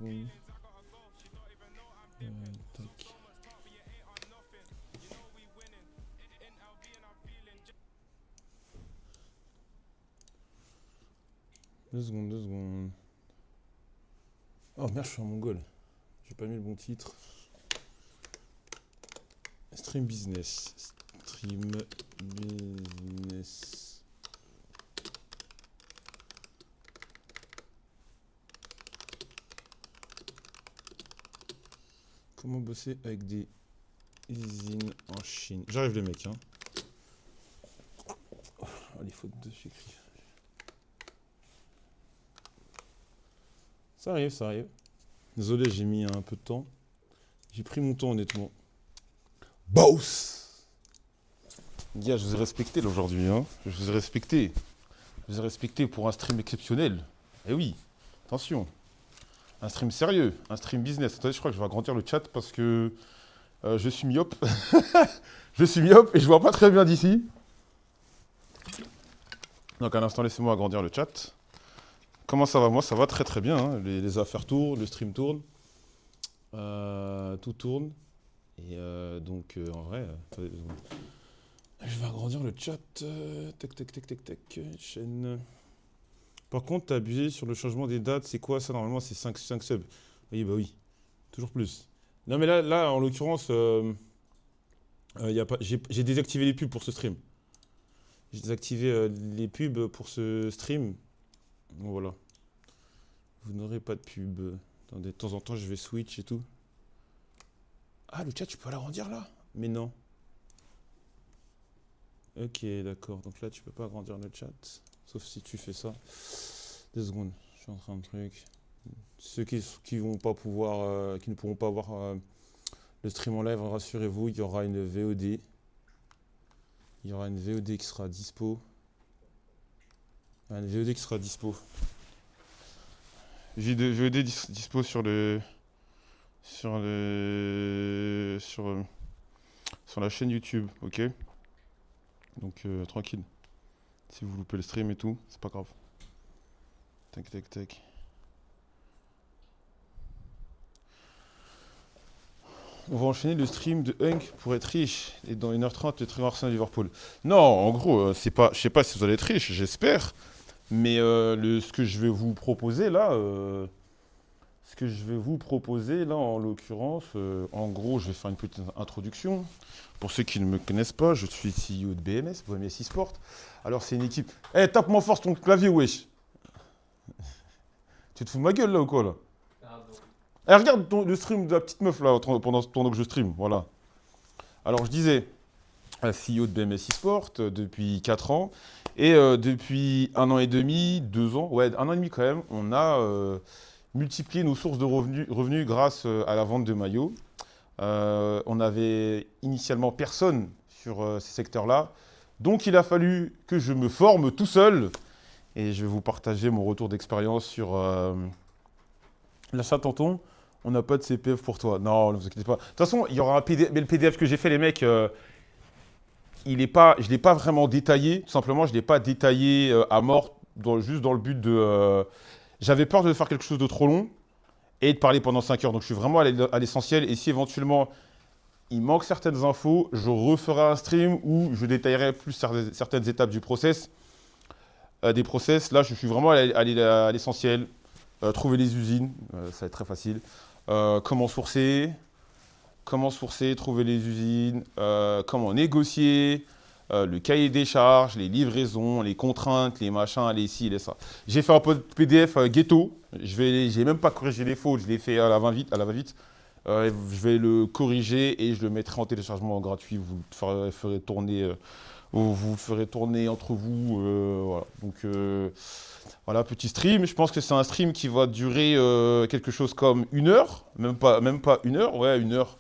Oui. Tac. 2 secondes, 2 secondes. Oh merde, je suis en mongol. J'ai pas mis le bon titre. Stream business. Stream business. Comment bosser avec des usines en Chine. J'arrive les mecs, hein. Oh, les fautes de j'écris. Ça arrive, ça arrive. Désolé, j'ai mis un peu de temps. J'ai pris mon temps, honnêtement. Boss! Gars, je vous ai respecté là aujourd'hui, hein. Je vous ai respecté. Je vous ai respecté pour un stream exceptionnel. Eh oui, attention. Un stream sérieux, un stream business. Attendez, je crois que je vais agrandir le chat parce que je suis myope. Je suis myope et je vois pas très bien d'ici. Donc à l'instant, laissez-moi agrandir le chat. Comment ça va? Moi, ça va très très bien, hein. Les affaires tournent, le stream tourne. Tout tourne. Et donc, en vrai, attendez 2 secondes. Je vais agrandir le chat. Tac, tac, tac, tac, tac. Chaîne. Par contre, t'as abusé sur le changement des dates. C'est quoi ça? Normalement, c'est 5 subs. Oui, bah oui. Toujours plus. Non, mais là en l'occurrence, y a pas, j'ai désactivé les pubs pour ce stream. J'ai désactivé les pubs pour ce stream. Donc, voilà. Vous n'aurez pas de pub. Attendez, de temps en temps, je vais switch et tout. Ah, le chat, tu peux l'agrandir là? Mais non. Ok, d'accord. Donc là, tu peux pas agrandir le chat. Sauf si tu fais ça. 2 secondes. Je suis en train de truc. Ceux qui vont pas pouvoir, qui ne pourront pas voir le stream en live, rassurez-vous, il y aura une VOD. Il y aura une VOD qui sera dispo. Une VOD qui sera dispo. VOD dispo sur le. Sur la chaîne YouTube, ok? Donc tranquille. Si vous loupez le stream et tout, c'est pas grave. Tac, tac, tac. On va enchaîner le stream de Hunk pour être riche. Et dans 1h30, le stream Arsenal Liverpool. Non, en gros, c'est pas, je sais pas si vous allez être riche, j'espère. Mais ce que je vais vous proposer là, en l'occurrence, en gros, je vais faire une petite introduction. Pour ceux qui ne me connaissent pas, je suis CEO de BMS, BMS eSport. Alors, c'est une équipe. Eh, tape-moi force ton clavier, wesh. Tu te fous de ma gueule là ou quoi là? Eh, regarde le stream de la petite meuf là pendant que je stream. Voilà. Alors, je disais, CEO de BMS eSport depuis 4 ans. Et depuis 1 an et demi, 2 ans, ouais, 1 an et demi quand même, on a multiplié nos sources de revenus grâce à la vente de maillots. On n'avait initialement personne sur ces secteurs-là. Donc il a fallu que je me forme tout seul. Et je vais vous partager mon retour d'expérience sur l'achat tonton. On n'a pas de CPF pour toi. Non, ne vous inquiétez pas. De toute façon, il y aura un PDF. Mais le PDF que j'ai fait, les mecs, je ne l'ai pas vraiment détaillé. Tout simplement, je ne l'ai pas détaillé à mort, juste dans le but de... J'avais peur de faire quelque chose de trop long et de parler pendant 5 heures. Donc je suis vraiment à l'essentiel. Et si éventuellement il manque certaines infos, je referai un stream où je détaillerai plus certaines étapes du process. Des process, là je suis vraiment à l'essentiel. Trouver les usines, ça va être très facile. Comment sourcer, trouver les usines, comment négocier, le cahier des charges, les livraisons, les contraintes, les machins, les ci, les ça. J'ai fait un PDF ghetto. J'ai même pas corrigé les fautes, je l'ai fait à la va-vite. Je vais le corriger et je le mettrai en téléchargement gratuit. Vous le ferez tourner, vous le ferez tourner entre vous. Voilà. Donc voilà, petit stream. Je pense que c'est un stream qui va durer quelque chose comme 1 heure, même pas 1 heure. Ouais, 1 heure.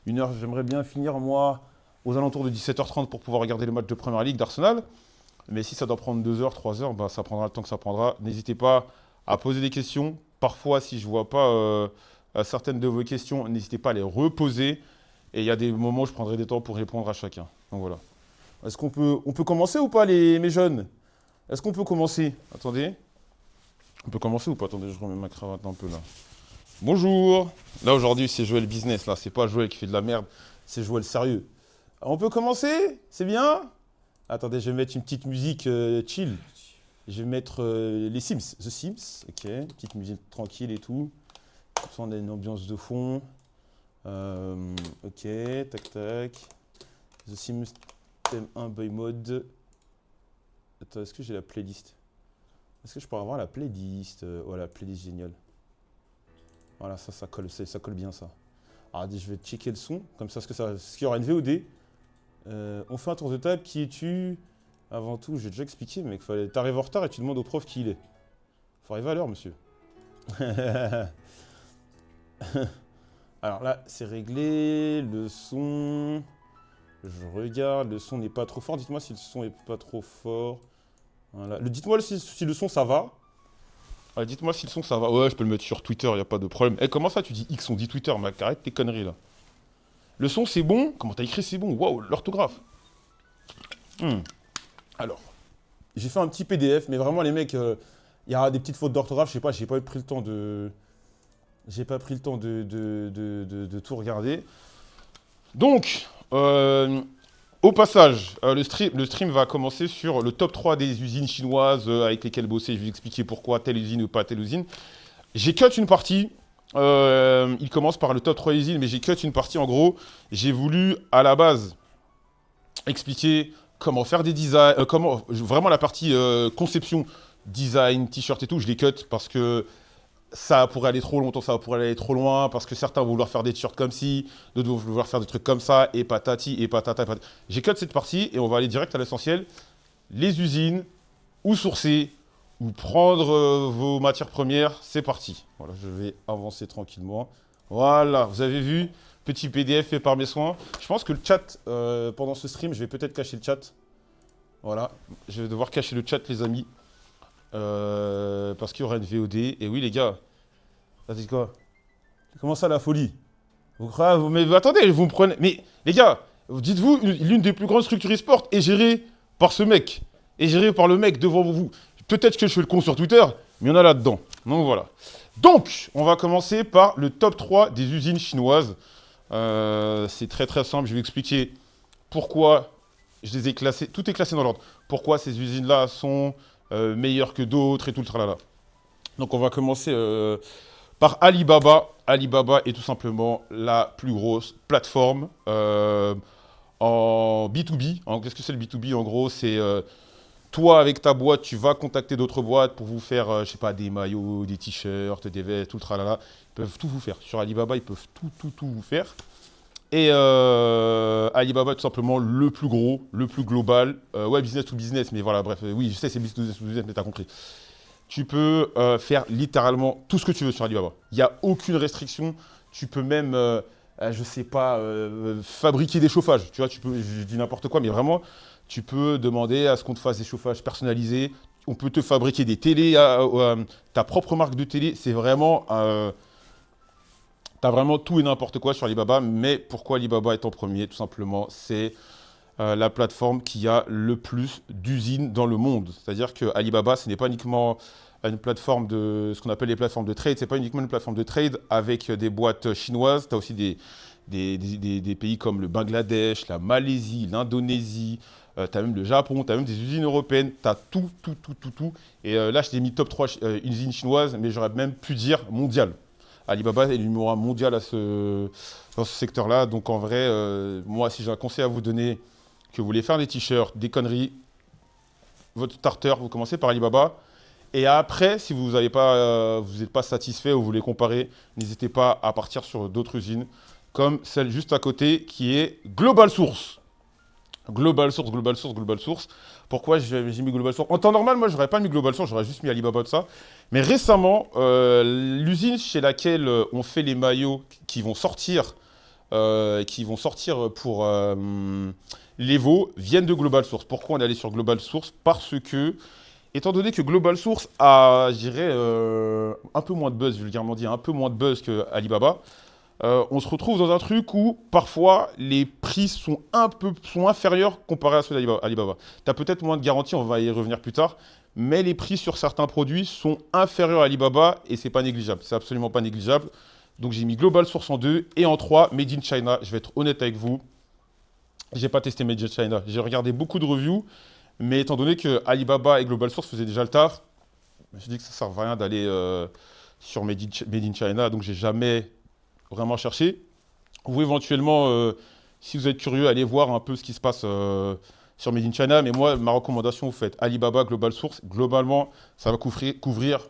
1 heure. J'aimerais bien finir moi aux alentours de 17h30 pour pouvoir regarder le match de Première Ligue d'Arsenal. Mais si ça doit prendre 2 heures, 3 heures, bah, ça prendra le temps que ça prendra. N'hésitez pas à poser des questions. Parfois, si je ne vois pas certaines de vos questions, n'hésitez pas à les reposer. Et il y a des moments où je prendrai des temps pour répondre à chacun. Donc voilà. Est-ce on peut commencer ou pas, mes jeunes? Est-ce qu'on peut commencer? Attendez. On peut commencer ou pas? Attendez, je remets ma cravate un peu là. Bonjour. Là aujourd'hui c'est Joël Business, là c'est pas Joël qui fait de la merde, c'est Joël sérieux. On peut commencer? C'est bien? Attendez, je vais mettre une petite musique chill. Je vais mettre les Sims, The Sims, ok, petite musique tranquille et tout. Comme ça on a une ambiance de fond. Ok, tac tac. The Sims thème 1 by mode. Attends, est-ce que j'ai la playlist? Est-ce que je peux avoir la playlist? Voilà, playlist géniale. Voilà, ça colle, ça colle bien ça. Alors, je vais checker le son, comme ça, est-ce qu'il y aura une VOD? On fait un tour de table, qui es-tu? Avant tout, j'ai déjà expliqué, mec, t'arrives en retard et tu demandes au prof qui il est. Faut arriver à l'heure, monsieur. Alors là, c'est réglé, le son... Je regarde, le son n'est pas trop fort. Dites-moi si le son est pas trop fort. Voilà. Dites-moi si le son, ça va. Ah, dites-moi si le son ça va. Ouais, je peux le mettre sur Twitter, y a pas de problème. Eh, comment ça tu dis X, on dit Twitter, mec, arrête tes conneries là. Le son c'est bon? Comment t'as écrit c'est bon? Waouh, l'orthographe. Alors, j'ai fait un petit PDF, mais vraiment les mecs, il y aura des petites fautes d'orthographe, je sais pas, j'ai pas pris le temps de. J'ai pas pris le temps de tout regarder. Donc, au passage, le stream va commencer sur le top 3 des usines chinoises avec lesquelles bosser. Je vais vous expliquer pourquoi telle usine ou pas telle usine. J'ai cut une partie. Il commence par le top 3 usines, mais j'ai cut une partie. En gros, j'ai voulu, à la base, expliquer comment faire des designs, vraiment la partie conception, design, t-shirt et tout, je l'ai cut parce que ça pourrait aller trop longtemps, ça pourrait aller trop loin, parce que certains vont vouloir faire des t-shirts comme ci, d'autres vont vouloir faire des trucs comme ça, et patati, et patata, et patata. J'ai cut cette partie, et on va aller direct à l'essentiel. Les usines, où sourcer, ou prendre vos matières premières, c'est parti. Voilà, je vais avancer tranquillement. Voilà, vous avez vu, petit PDF fait par mes soins. Je pense que le chat, pendant ce stream, je vais peut-être cacher le chat. Voilà, je vais devoir cacher le chat, les amis. Parce qu'il y aura une VOD. Et oui, les gars, ça dit quoi? Comment ça, la folie? Vous croyez, mais attendez, vous me prenez. Mais les gars, dites-vous, l'une des plus grandes structures e-sport est gérée par ce mec. Est gérée par le mec devant vous. Peut-être que je fais le con sur Twitter, mais il y en a là-dedans. Donc voilà. Donc, on va commencer par le top 3 des usines chinoises. C'est très très simple. Je vais expliquer pourquoi je les ai classées. Tout est classé dans l'ordre. Pourquoi ces usines-là sont meilleures que d'autres et tout le tralala. Donc on va commencer par Alibaba. Alibaba est tout simplement la plus grosse plateforme en B2B. Qu'est-ce que c'est le B2B? En gros, c'est toi, avec ta boîte, tu vas contacter d'autres boîtes pour vous faire, je sais pas, des maillots, des t-shirts, des vestes, tout le tralala. Ils peuvent tout vous faire. Sur Alibaba, ils peuvent tout vous faire. Et Alibaba, tout simplement, le plus gros, le plus global. Ouais, business to business, mais voilà, bref, oui, je sais, c'est business to business, mais t'as compris. Tu peux faire littéralement tout ce que tu veux sur Alibaba. Il n'y a aucune restriction. Tu peux même, je sais pas, fabriquer des chauffages. Tu vois, je dis n'importe quoi, mais vraiment, tu peux demander à ce qu'on te fasse des chauffages personnalisés. On peut te fabriquer des télés, ta propre marque de télé. C'est vraiment, t'as vraiment tout et n'importe quoi sur Alibaba. Mais pourquoi Alibaba est en premier? Tout simplement, c'est la plateforme qui a le plus d'usines dans le monde. C'est-à-dire que Alibaba, ce n'est pas uniquement une plateforme de ce qu'on appelle les plateformes de trade, c'est pas uniquement une plateforme de trade avec des boîtes chinoises. Tu as aussi des pays comme le Bangladesh, la Malaisie, l'Indonésie, tu as même le Japon, tu as même des usines européennes, tu as tout. Et là, je t'ai mis top 3 usines chinoises, mais j'aurais même pu dire mondial. Alibaba est le numéro 1 mondial dans ce secteur-là. Donc en vrai, moi, si j'ai un conseil à vous donner, que vous voulez faire des t-shirts, des conneries, votre starter, vous commencez par Alibaba. Et après, si vous n'êtes pas satisfait ou vous voulez comparer, n'hésitez pas à partir sur d'autres usines, comme celle juste à côté, qui est Global Source. Global Source. Pourquoi j'ai mis Global Source? En temps normal, moi, je n'aurais pas mis Global Source, j'aurais juste mis Alibaba de ça. Mais récemment, l'usine chez laquelle on fait les maillots qui vont sortir pour l'Evo viennent de Global Source. Pourquoi on est allé sur Global Source? Parce que, étant donné que Global Source a, je dirais, un peu moins de buzz, vulgairement dit, un peu moins de buzz que Alibaba, on se retrouve dans un truc où parfois les prix sont inférieurs comparés à ceux d'Alibaba. Tu as peut-être moins de garantie, on va y revenir plus tard, mais les prix sur certains produits sont inférieurs à Alibaba et c'est pas négligeable. C'est absolument pas négligeable. Donc j'ai mis Global Source en 2 et en 3, Made in China. Je vais être honnête avec vous, j'ai pas testé Made in China. J'ai regardé beaucoup de reviews, mais étant donné que Alibaba et Global Source faisaient déjà le taf, je me suis dit que ça sert à rien d'aller sur Made in China, donc j'ai jamais vraiment cherché. Vous éventuellement, si vous êtes curieux, allez voir un peu ce qui se passe sur Made in China. Mais moi, ma recommandation, vous faites Alibaba, Global Source. Globalement, ça va couvrir,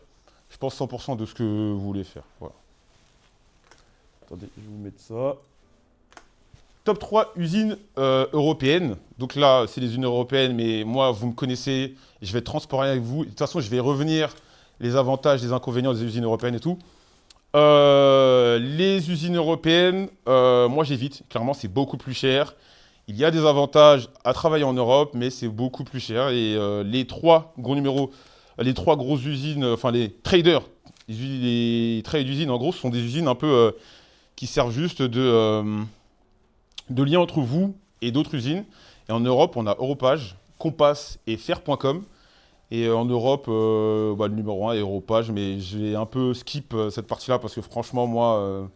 je pense, 100% de ce que vous voulez faire. Voilà. Attendez, je vais vous mettre ça. Top 3 usines européennes. Donc là, c'est les usines européennes, mais moi, vous me connaissez. Je vais être transparent avec vous. De toute façon, je vais revenir les avantages, les inconvénients des usines européennes et tout. Les usines européennes, moi j'évite. Clairement, c'est beaucoup plus cher. Il y a des avantages à travailler en Europe, mais c'est beaucoup plus cher. Et les trois gros numéros, les trois grosses usines, enfin les traders, les trades d'usines, en gros, ce sont des usines un peu qui servent juste de lien entre vous et d'autres usines. Et en Europe, on a Europage, Compass et Fer.com. Et en Europe, le numéro 1 est Europage, mais je vais un peu skip cette partie-là parce que franchement,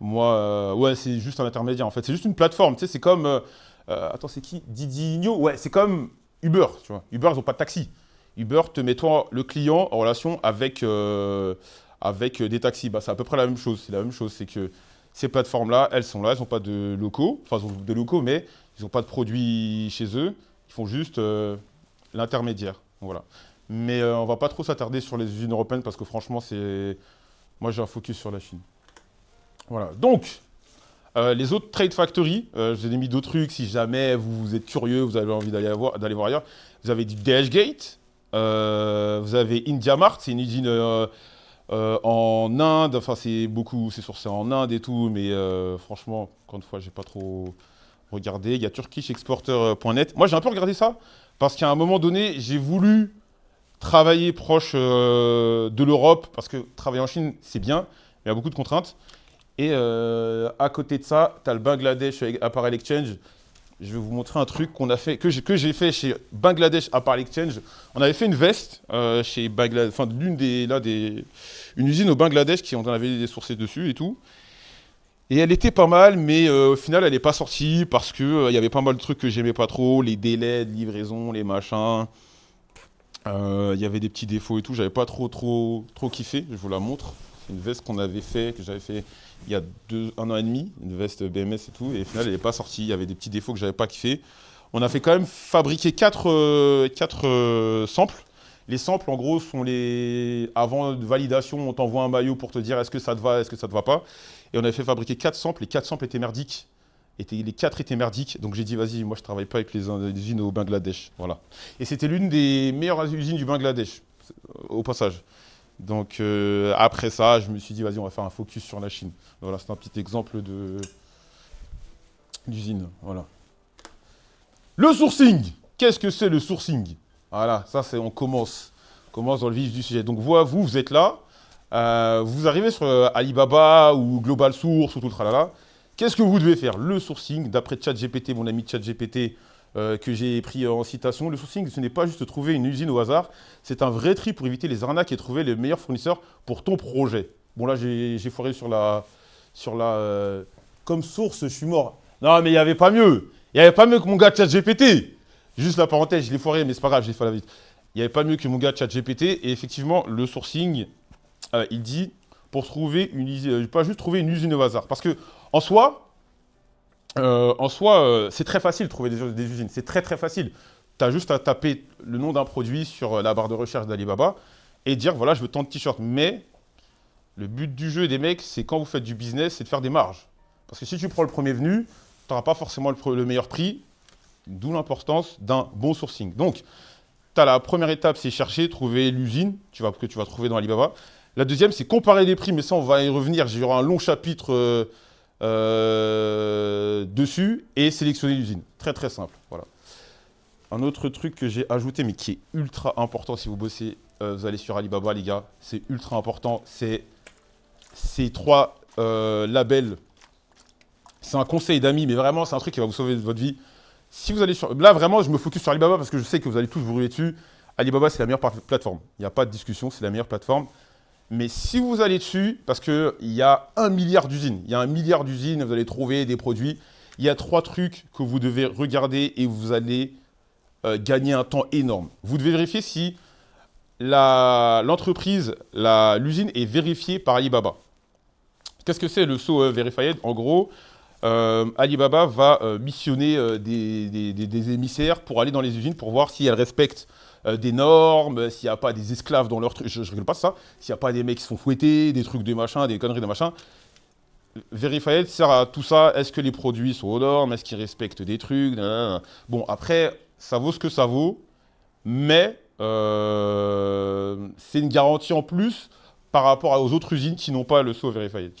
ouais, c'est juste un intermédiaire en fait. C'est juste une plateforme, tu sais, c'est comme... attends, c'est qui? Didinho? Ouais, c'est comme Uber, tu vois. Uber, ils n'ont pas de taxi. Uber te met toi, le client, en relation avec des taxis. Bah, c'est à peu près la même chose. C'est la même chose, c'est que ces plateformes-là, elles sont là, elles n'ont pas de locaux. Enfin, elles ont des locaux, mais ils n'ont pas de produits chez eux. Ils font juste l'intermédiaire. Voilà. Mais on va pas trop s'attarder sur les usines européennes parce que franchement, moi j'ai un focus sur la Chine. Voilà. Donc, les autres Trade Factory, je vous ai mis d'autres trucs. Si jamais vous êtes curieux, vous avez envie d'aller voir ailleurs. Vous avez du DHgate, vous avez IndiaMart, c'est une usine en Inde. Enfin, c'est sourcé en Inde et tout, mais franchement, encore une fois, j'ai pas trop regardé. Il y a turkishexporter.net. Moi, j'ai un peu regardé ça. Parce qu'à un moment donné, j'ai voulu travailler proche de l'Europe, parce que travailler en Chine, c'est bien, mais il y a beaucoup de contraintes. Et à côté de ça, tu as le Bangladesh Apparel Exchange. Je vais vous montrer un truc que j'ai fait chez Bangladesh Apparel Exchange. On avait fait une veste chez Bangladesh, enfin une usine au Bangladesh qui on en avait des sourcés dessus et tout. Et elle était pas mal, mais au final, elle n'est pas sortie parce qu'il y avait pas mal de trucs que j'aimais pas trop, les délais de livraison, les machins. Il y avait des petits défauts et tout, j'avais pas trop kiffé, je vous la montre. C'est une veste que j'avais fait il y a 1 an et demi, une veste BMS et tout, et au final, elle n'est pas sortie, il y avait des petits défauts que j'avais pas kiffé. On a fait quand même fabriquer 4 samples. Les samples, en gros, sont avant de validation, on t'envoie un maillot pour te dire est-ce que ça te va, est-ce que ça te va pas. Et on avait fait fabriquer 4 samples. Les 4 samples étaient merdiques. Les 4 étaient merdiques. Donc j'ai dit, vas-y, moi je travaille pas avec les usines au Bangladesh. Voilà. Et c'était l'une des meilleures usines du Bangladesh, au passage. Donc après ça, je me suis dit, vas-y, on va faire un focus sur la Chine. Voilà, c'est un petit exemple d'usine. Voilà. Le sourcing. Qu'est-ce que c'est le sourcing? Voilà, ça c'est, on commence dans le vif du sujet. Donc vous êtes là. Vous arrivez sur Alibaba ou Global Source ou tout le tralala. Qu'est-ce que vous devez faire? Le sourcing, d'après ChatGPT, mon ami ChatGPT, que j'ai pris en citation, le sourcing, ce n'est pas juste trouver une usine au hasard, c'est un vrai tri pour éviter les arnaques et trouver les meilleurs fournisseurs pour ton projet. Bon là, j'ai foiré sur la comme source, je suis mort. Non, mais il n'y avait pas mieux. Il n'y avait pas mieux que mon gars ChatGPT. Juste la parenthèse, je l'ai foiré, mais c'est pas grave, je l'ai fait à la vite. Il n'y avait pas mieux que mon gars ChatGPT. Et effectivement, le sourcing, il dit pour trouver pas juste trouver une usine au hasard. Parce que en soi, c'est très facile de trouver des usines. C'est très très facile. Tu as juste à taper le nom d'un produit sur la barre de recherche d'Alibaba et dire voilà, je veux tant de t-shirts. Mais le but du jeu des mecs, c'est quand vous faites du business, c'est de faire des marges. Parce que si tu prends le premier venu, tu n'auras pas forcément le meilleur prix. D'où l'importance d'un bon sourcing. Donc, tu as la première étape, c'est chercher, trouver l'usine que tu vas trouver dans Alibaba. La deuxième, c'est comparer les prix, mais ça, on va y revenir. J'aurai un long chapitre dessus et sélectionner l'usine. Très, très simple. Voilà. Un autre truc que j'ai ajouté, mais qui est ultra important si vous bossez, vous allez sur Alibaba, les gars. C'est ultra important. C'est ces 3 labels. C'est un conseil d'amis, mais vraiment, c'est un truc qui va vous sauver votre vie. Si vous allez sur... Là, vraiment, je me focus sur Alibaba parce que je sais que vous allez tous vous ruer dessus. Alibaba, c'est la meilleure plateforme. Il n'y a pas de discussion, c'est la meilleure plateforme. Mais si vous allez dessus, parce qu'il y a 1 milliard d'usines, il y a 1 milliard d'usines, vous allez trouver des produits. Il y a 3 trucs que vous devez regarder et vous allez gagner un temps énorme. Vous devez vérifier si l'entreprise, l'usine est vérifiée par Alibaba. Qu'est-ce que c'est le saut verified? En gros, Alibaba va missionner des émissaires pour aller dans les usines pour voir si elles respectent des normes, s'il n'y a pas des esclaves dans leur truc. Je ne rigole pas de ça. S'il n'y a pas des mecs qui se font fouetter, des trucs de machin, des conneries de machin. Verified sert à tout ça. Est-ce que les produits sont aux normes? Est-ce qu'ils respectent des trucs? Nanana. Bon, après, ça vaut ce que ça vaut, mais c'est une garantie en plus par rapport aux autres usines qui n'ont pas le saut Verified.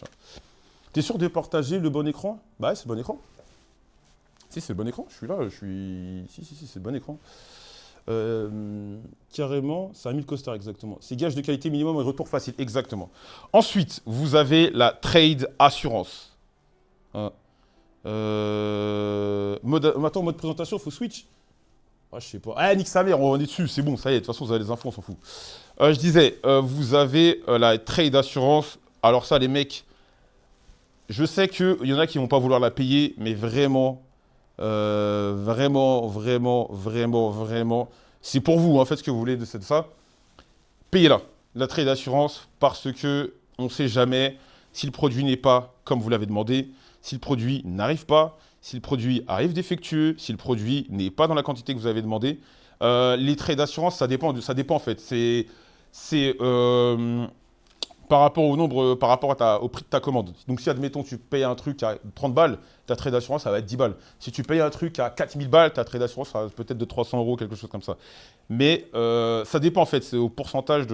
T'es sûr de partager le bon écran? Bah ouais, c'est le bon écran. Si, c'est le bon écran. Je suis là, je suis... Si, c'est le bon écran. Carrément, c'est un 1000 costard exactement. C'est gage de qualité minimum et retour facile, exactement. Ensuite, vous avez la trade assurance. Hein. Attends, mode présentation, il faut switch. Ah, je sais pas. Ah, nique sa mère, on est dessus, c'est bon, ça y est, de toute façon, vous avez les infos, on s'en fout. Je disais, vous avez la trade assurance. Alors ça, les mecs, je sais qu'il y en a qui ne vont pas vouloir la payer, mais vraiment, vraiment, c'est pour vous, hein, faites ce que vous voulez de ça. Payez-la, la trade assurance, parce que on ne sait jamais si le produit n'est pas comme vous l'avez demandé, si le produit n'arrive pas, si le produit arrive défectueux, si le produit n'est pas dans la quantité que vous avez demandé. Les trades d'assurance, ça dépend en fait. C'est par rapport au nombre, par rapport au prix de ta commande. Donc si, admettons, tu payes un truc à 30 balles, ta trade d'assurance, ça va être 10 balles. Si tu payes un truc à 4000 balles, ta trade d'assurance, ça va peut-être de 300 €, quelque chose comme ça. Mais ça dépend en fait, c'est au pourcentage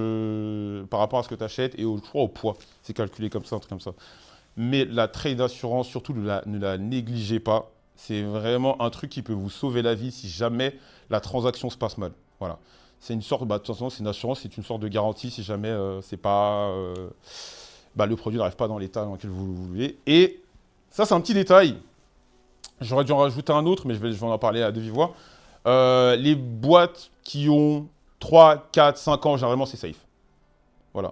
par rapport à ce que tu achètes et je crois au poids. C'est calculé comme ça, un truc comme ça. Mais la trade d'assurance, surtout, ne la négligez pas. C'est vraiment un truc qui peut vous sauver la vie si jamais la transaction se passe mal. Voilà. C'est une sorte, de toute façon, c'est une assurance, c'est une sorte de garantie si jamais c'est pas, le produit n'arrive pas dans l'état dans lequel vous voulez. Et ça, c'est un petit détail. J'aurais dû en rajouter un autre, mais je vais en parler à de vive voix. Les boîtes qui ont 3, 4, 5 ans, généralement, c'est safe. Voilà.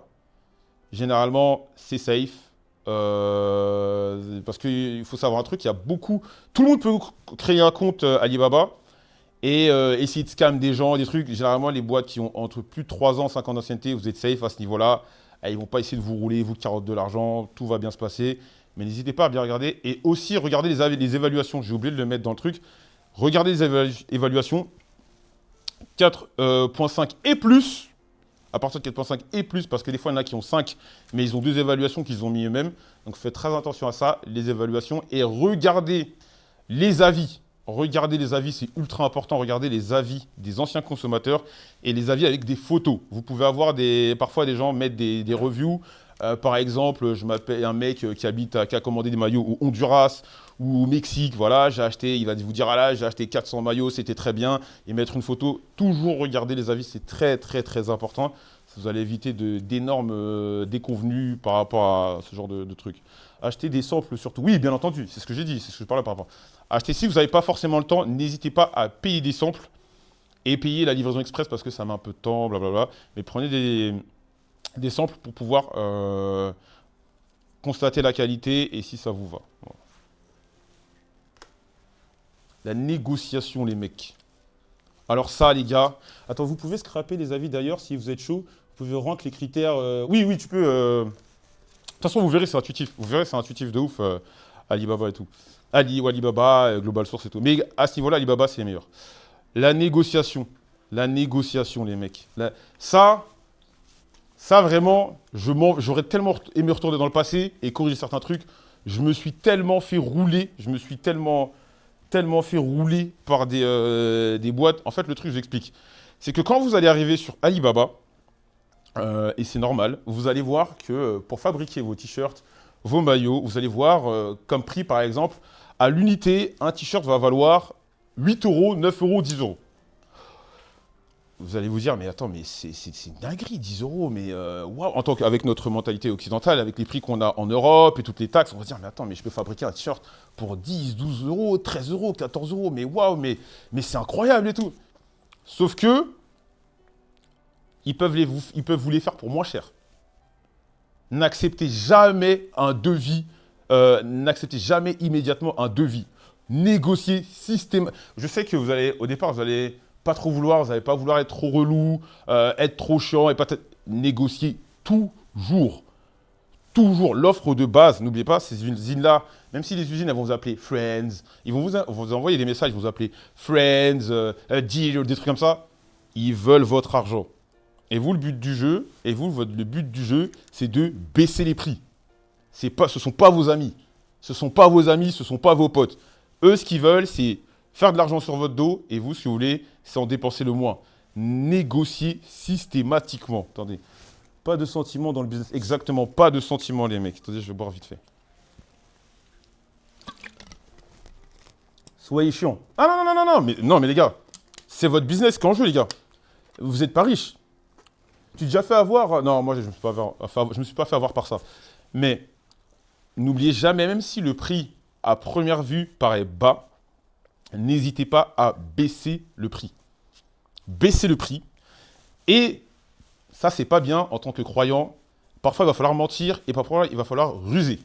Généralement, c'est safe. Parce qu'il faut savoir un truc, il y a beaucoup... Tout le monde peut créer un compte Alibaba et essayer de scam des gens, des trucs. Généralement, les boîtes qui ont entre plus de 3 ans, 5 ans d'ancienneté, vous êtes safe à ce niveau-là. Ils ne vont pas essayer de vous rouler, vous carotte de l'argent, tout va bien se passer. Mais n'hésitez pas à bien regarder. Et aussi, regardez les évaluations. J'ai oublié de le mettre dans le truc. Regardez les évaluations. 4.5 et plus. À partir de 4.5 et plus, parce que des fois, il y en a qui ont 5, mais ils ont 2 évaluations qu'ils ont mis eux-mêmes. Donc, faites très attention à ça, les évaluations. Et regardez les avis. Regardez les avis, c'est ultra important. Regardez les avis des anciens consommateurs et les avis avec des photos. Vous pouvez avoir parfois des gens mettre des reviews. Par exemple, je m'appelle un mec qui a commandé des maillots au Honduras ou au Mexique. Voilà, j'ai acheté, il va vous dire, ah là, j'ai acheté 400 maillots, c'était très bien. Et mettre une photo. Toujours regarder les avis, c'est très, très, très important. Vous allez éviter d'énormes déconvenues par rapport à ce genre de trucs. Acheter des samples surtout. Oui, bien entendu, c'est ce que j'ai dit, c'est ce que je parlais par rapport. Acheter, si vous n'avez pas forcément le temps, n'hésitez pas à payer des samples et payer la livraison express parce que ça met un peu de temps, blablabla. Mais prenez des samples pour pouvoir constater la qualité et si ça vous va. Voilà. La négociation, les mecs. Alors ça, les gars... Attends, vous pouvez scraper les avis d'ailleurs si vous êtes chaud. Vous pouvez rank les critères... Oui, tu peux... De toute façon, vous verrez, c'est intuitif. Vous verrez, c'est intuitif de ouf, Alibaba et tout. Alibaba, Global Source et tout. Mais à ce niveau-là, Alibaba, c'est les meilleurs. La négociation, les mecs. Ça, vraiment, j'aurais tellement aimé retourner dans le passé et corriger certains trucs. Je me suis tellement fait rouler, tellement fait rouler par des boîtes. En fait, le truc, je vous explique. C'est que quand vous allez arriver sur Alibaba, et c'est normal, vous allez voir que pour fabriquer vos t-shirts, vos maillots, vous allez voir comme prix, par exemple, à l'unité, un t-shirt va valoir 8 €, 9 €, 10 €. Vous allez vous dire, mais attends, mais c'est une dinguerie, 10 €, mais waouh. Avec notre mentalité occidentale, avec les prix qu'on a en Europe et toutes les taxes, on va se dire, mais attends, mais je peux fabriquer un t-shirt pour 10, 12 €, 13 €, 14 €, mais waouh, mais c'est incroyable et tout. Sauf que, ils peuvent vous les faire pour moins cher. N'acceptez jamais un devis, n'acceptez jamais immédiatement un devis. Négociez systématiquement. Je sais que au départ, vous allez pas trop vouloir, vous n'allez pas vouloir être trop relou, être trop chiant et pas négocier toujours. Toujours l'offre de base. N'oubliez pas, ces usines-là, même si les usines elles vont vous appeler Friends, ils vont vous envoyer des messages, ils vont vous appeler Friends, Deal, des trucs comme ça. Ils veulent votre argent. Et vous, le but du jeu, c'est de baisser les prix. Ce ne sont pas vos amis. Ce ne sont pas vos amis, ce ne sont pas vos potes. Eux, ce qu'ils veulent, c'est faire de l'argent sur votre dos. Et vous, ce que vous voulez, c'est en dépenser le moins. Négocier systématiquement. Attendez. Pas de sentiments dans le business. Exactement, pas de sentiments, les mecs. Attendez, je vais boire vite fait. Soyez chiant. Ah non, non, non, non, non, mais les gars, c'est votre business qui est en jeu, les gars. Vous n'êtes pas riche. Tu t'es déjà fait avoir. Non, moi, je ne me suis pas fait avoir par ça. Mais n'oubliez jamais, même si le prix à première vue paraît bas, n'hésitez pas à baisser le prix. Baissez le prix. Et ça, c'est pas bien en tant que croyant. Parfois, il va falloir mentir et parfois, il va falloir ruser.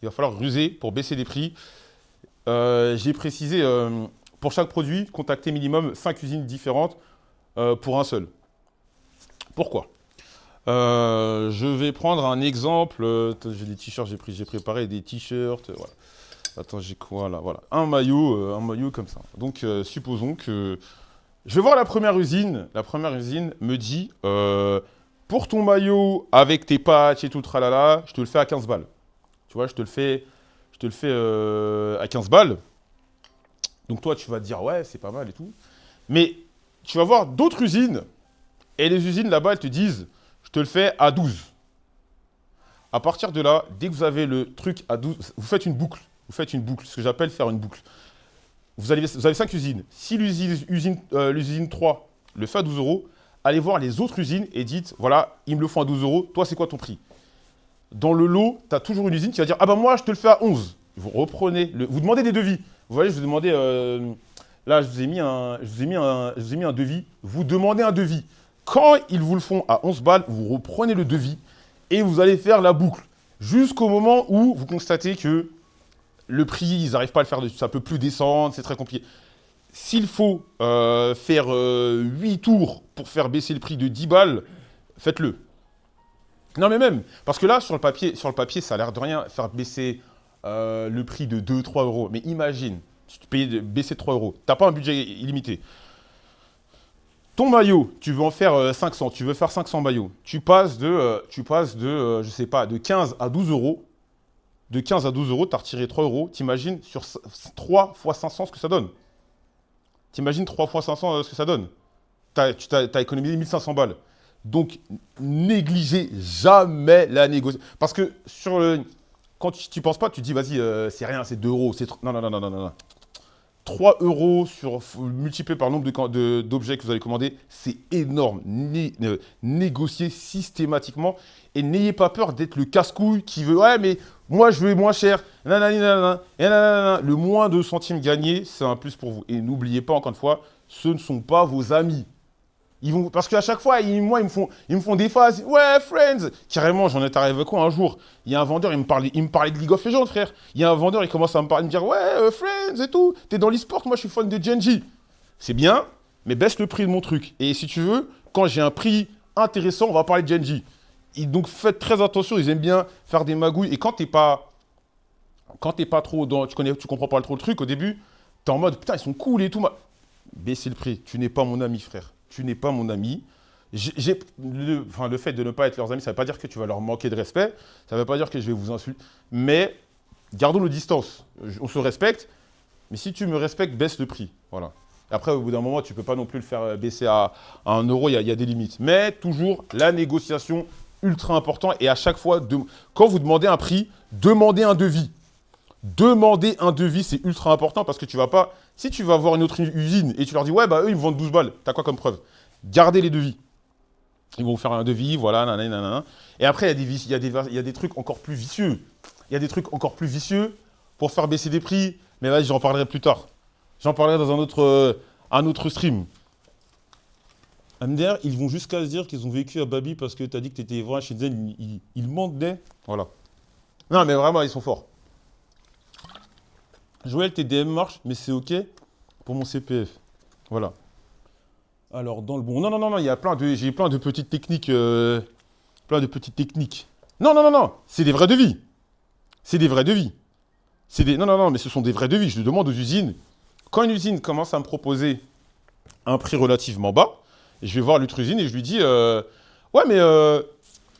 Il va falloir ruser pour baisser les prix. J'ai précisé, pour chaque produit, contactez minimum 5 usines différentes pour un seul. Pourquoi ? Je vais prendre un exemple. J'ai des t-shirts, j'ai préparé des t-shirts. Voilà. Attends, j'ai quoi là ? Voilà. Un maillot comme ça. Donc, supposons que je vais voir la première usine. La première usine me dit pour ton maillot avec tes patchs et tout, tralala, je te le fais à 15 balles. Tu vois, je te le fais à 15 balles. Donc, toi, tu vas te dire ouais, c'est pas mal et tout. Mais tu vas voir d'autres usines. Et les usines là-bas, elles te disent je te le fais à 12. À partir de là, dès que vous avez le truc à 12, vous faites une boucle. Vous faites une boucle, ce que j'appelle faire une boucle. Vous avez 5 usines. Si l'usine 3 le fait à 12 euros, allez voir les autres usines et dites, voilà, ils me le font à 12 euros, toi, c'est quoi ton prix ? Dans le lot, tu as toujours une usine qui va dire, ah ben moi, je te le fais à 11. Vous reprenez, vous demandez des devis. Vous voyez, je vous demandais, là, je vous ai mis un devis. Vous demandez un devis. Quand ils vous le font à 11 balles, vous reprenez le devis et vous allez faire la boucle. Jusqu'au moment où vous constatez que le prix, ils n'arrivent pas à le faire, ça ne peut plus descendre, c'est très compliqué. S'il faut faire 8 tours pour faire baisser le prix de 10 balles, faites-le. Non mais même, parce que là, sur le papier ça a l'air de rien, faire baisser le prix de 2-3 euros. Mais imagine, tu te payes baisser de 3 euros. Tu n'as pas un budget illimité. Ton maillot, tu veux en faire 500, tu veux faire 500 maillots. Tu passes de je sais pas, de 15 à 12 euros. De 15 à 12 euros, tu as retiré 3 euros. T'imagines sur 3 fois 500 ce que ça donne. T'imagines 3 fois 500 ce que ça donne. Tu as économisé 1500 balles. Donc, négligez jamais la négociation. Parce que quand tu ne penses pas, tu te dis, vas-y, c'est rien, c'est 2 euros. Non, non, non, non, non, non. 3 euros multiplié par le nombre d'objets que vous allez commander, c'est énorme. Négociez systématiquement et n'ayez pas peur d'être le casse-couille qui veut « Ouais, mais moi, je veux moins cher. » Le moins de centimes gagnés, c'est un plus pour vous. Et n'oubliez pas, encore une fois, ce ne sont pas vos amis. Parce qu'à chaque fois, ils me font des phases. Ouais, friends. Carrément, j'en étais arrivé quoi un jour. Il y a un vendeur, il me parlait de League of Legends, frère. Il y a un vendeur, il commence à me dire ouais, friends et tout. T'es dans l'e-sport, moi je suis fan de Genji. C'est bien, mais baisse le prix de mon truc. Et si tu veux, quand j'ai un prix intéressant, on va parler de Genji. Et donc faites très attention, ils aiment bien faire des magouilles. Et quand t'es pas trop dans, tu comprends pas trop le truc au début, t'es en mode putain, ils sont cool et tout. Baissez le prix. Tu n'es pas mon ami, frère. Tu n'es pas mon ami. Le fait de ne pas être leurs amis, ça ne veut pas dire que tu vas leur manquer de respect. Ça ne veut pas dire que je vais vous insulter. Mais gardons nos distances. On se respecte. Mais si tu me respectes, baisse le prix. Voilà. Après, au bout d'un moment, tu ne peux pas non plus le faire baisser à 1 euro. Il y a des limites. Mais toujours, la négociation, ultra important. Et à chaque fois, quand vous demandez un prix, demandez un devis. Demander un devis, c'est ultra important parce que tu vas pas... Si tu vas voir une autre usine et tu leur dis « Ouais, bah eux, ils me vendent 12 balles. » T'as quoi comme preuve? Gardez les devis. Ils vont vous faire un devis, voilà, nanana. Et après, il y a des trucs encore plus vicieux. Il y a des trucs encore plus vicieux pour faire baisser des prix. Mais vas-y, j'en parlerai plus tard. J'en parlerai dans un autre stream. MDR, ils vont jusqu'à se dire qu'ils ont vécu à Babi parce que tu as dit que tu étais vrai chez Zen, ils mentent des. Voilà. Non, mais vraiment, ils sont forts. Joël, tes DM marchent, mais c'est OK pour mon CPF. Voilà. Alors, dans le bon. Non, non, non, non, il y a j'ai plein de petites techniques. Plein de petites techniques. Non, non, non, non, c'est des vrais devis. C'est des vrais devis. Non, non, non, mais ce sont des vrais devis. Je demande aux usines. Quand une usine commence à me proposer un prix relativement bas, je vais voir l'autre usine et je lui dis ouais, mais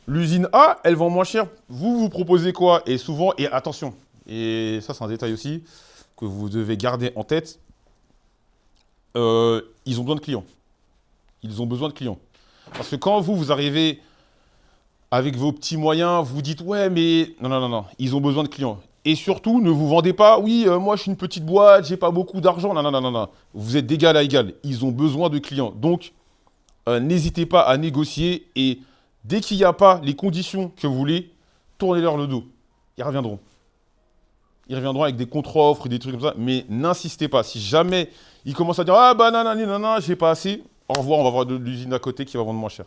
l'usine A, elle vend moins cher. Vous proposez quoi? Et souvent, et attention, et ça, c'est un détail aussi que vous devez garder en tête. Ils ont besoin de clients. Ils ont besoin de clients. Parce que quand vous arrivez avec vos petits moyens, vous dites ouais, mais non, non, non, non, ils ont besoin de clients. Et surtout, ne vous vendez pas, oui, moi je suis une petite boîte, j'ai pas beaucoup d'argent. Non, non, non, non, non. Vous êtes d'égal à égal. Ils ont besoin de clients. Donc, n'hésitez pas à négocier et dès qu'il n'y a pas les conditions que vous voulez, tournez-leur le dos. Ils reviendront. Ils reviendront avec des contre-offres et des trucs comme ça, mais n'insistez pas. Si jamais ils commencent à dire ah bah non, non, non, non, j'ai pas assez, au revoir, on va voir de l'usine à côté qui va vendre moins cher.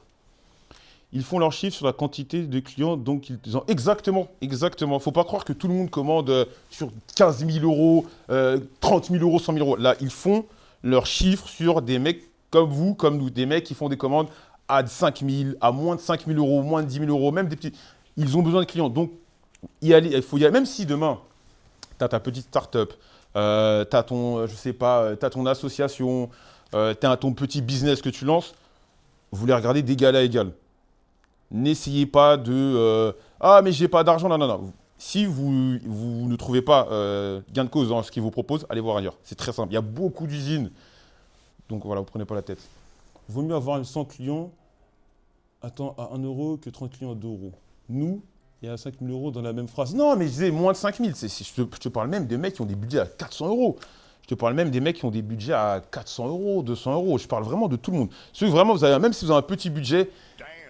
Ils font leurs chiffres sur la quantité de clients, donc ils ont exactement, exactement. Faut pas croire que tout le monde commande sur 15 000 euros, 30 000 euros, 100 000 euros. Là, ils font leurs chiffres sur des mecs comme vous, comme nous, des mecs qui font des commandes à 5 000, à moins de 5 000 euros, moins de 10 000 euros, même des petits. Ils ont besoin de clients, donc y aller. Il faut y aller. Même si demain, tu as ta petite start-up, tu as ton, je sais pas, tu as ton association, tu as ton petit business que tu lances, vous les regardez d'égal à égal. N'essayez pas de ah, mais j'ai pas d'argent. Non, non, non. Si vous ne trouvez pas gain de cause dans ce qu'ils vous proposent, allez voir ailleurs. C'est très simple. Il y a beaucoup d'usines. Donc voilà, vous prenez pas la tête. Vaut mieux avoir 100 clients à 1 euro que 30 clients à 2 euros. Nous, il y a 5 000 euros dans la même phrase. Non, mais je disais moins de 5 000. Je te parle même des mecs qui ont des budgets à 400 euros. Je te parle même des mecs qui ont des budgets à 400 euros, 200 euros. Je parle vraiment de tout le monde. Ceux vraiment, même si vous avez un petit budget,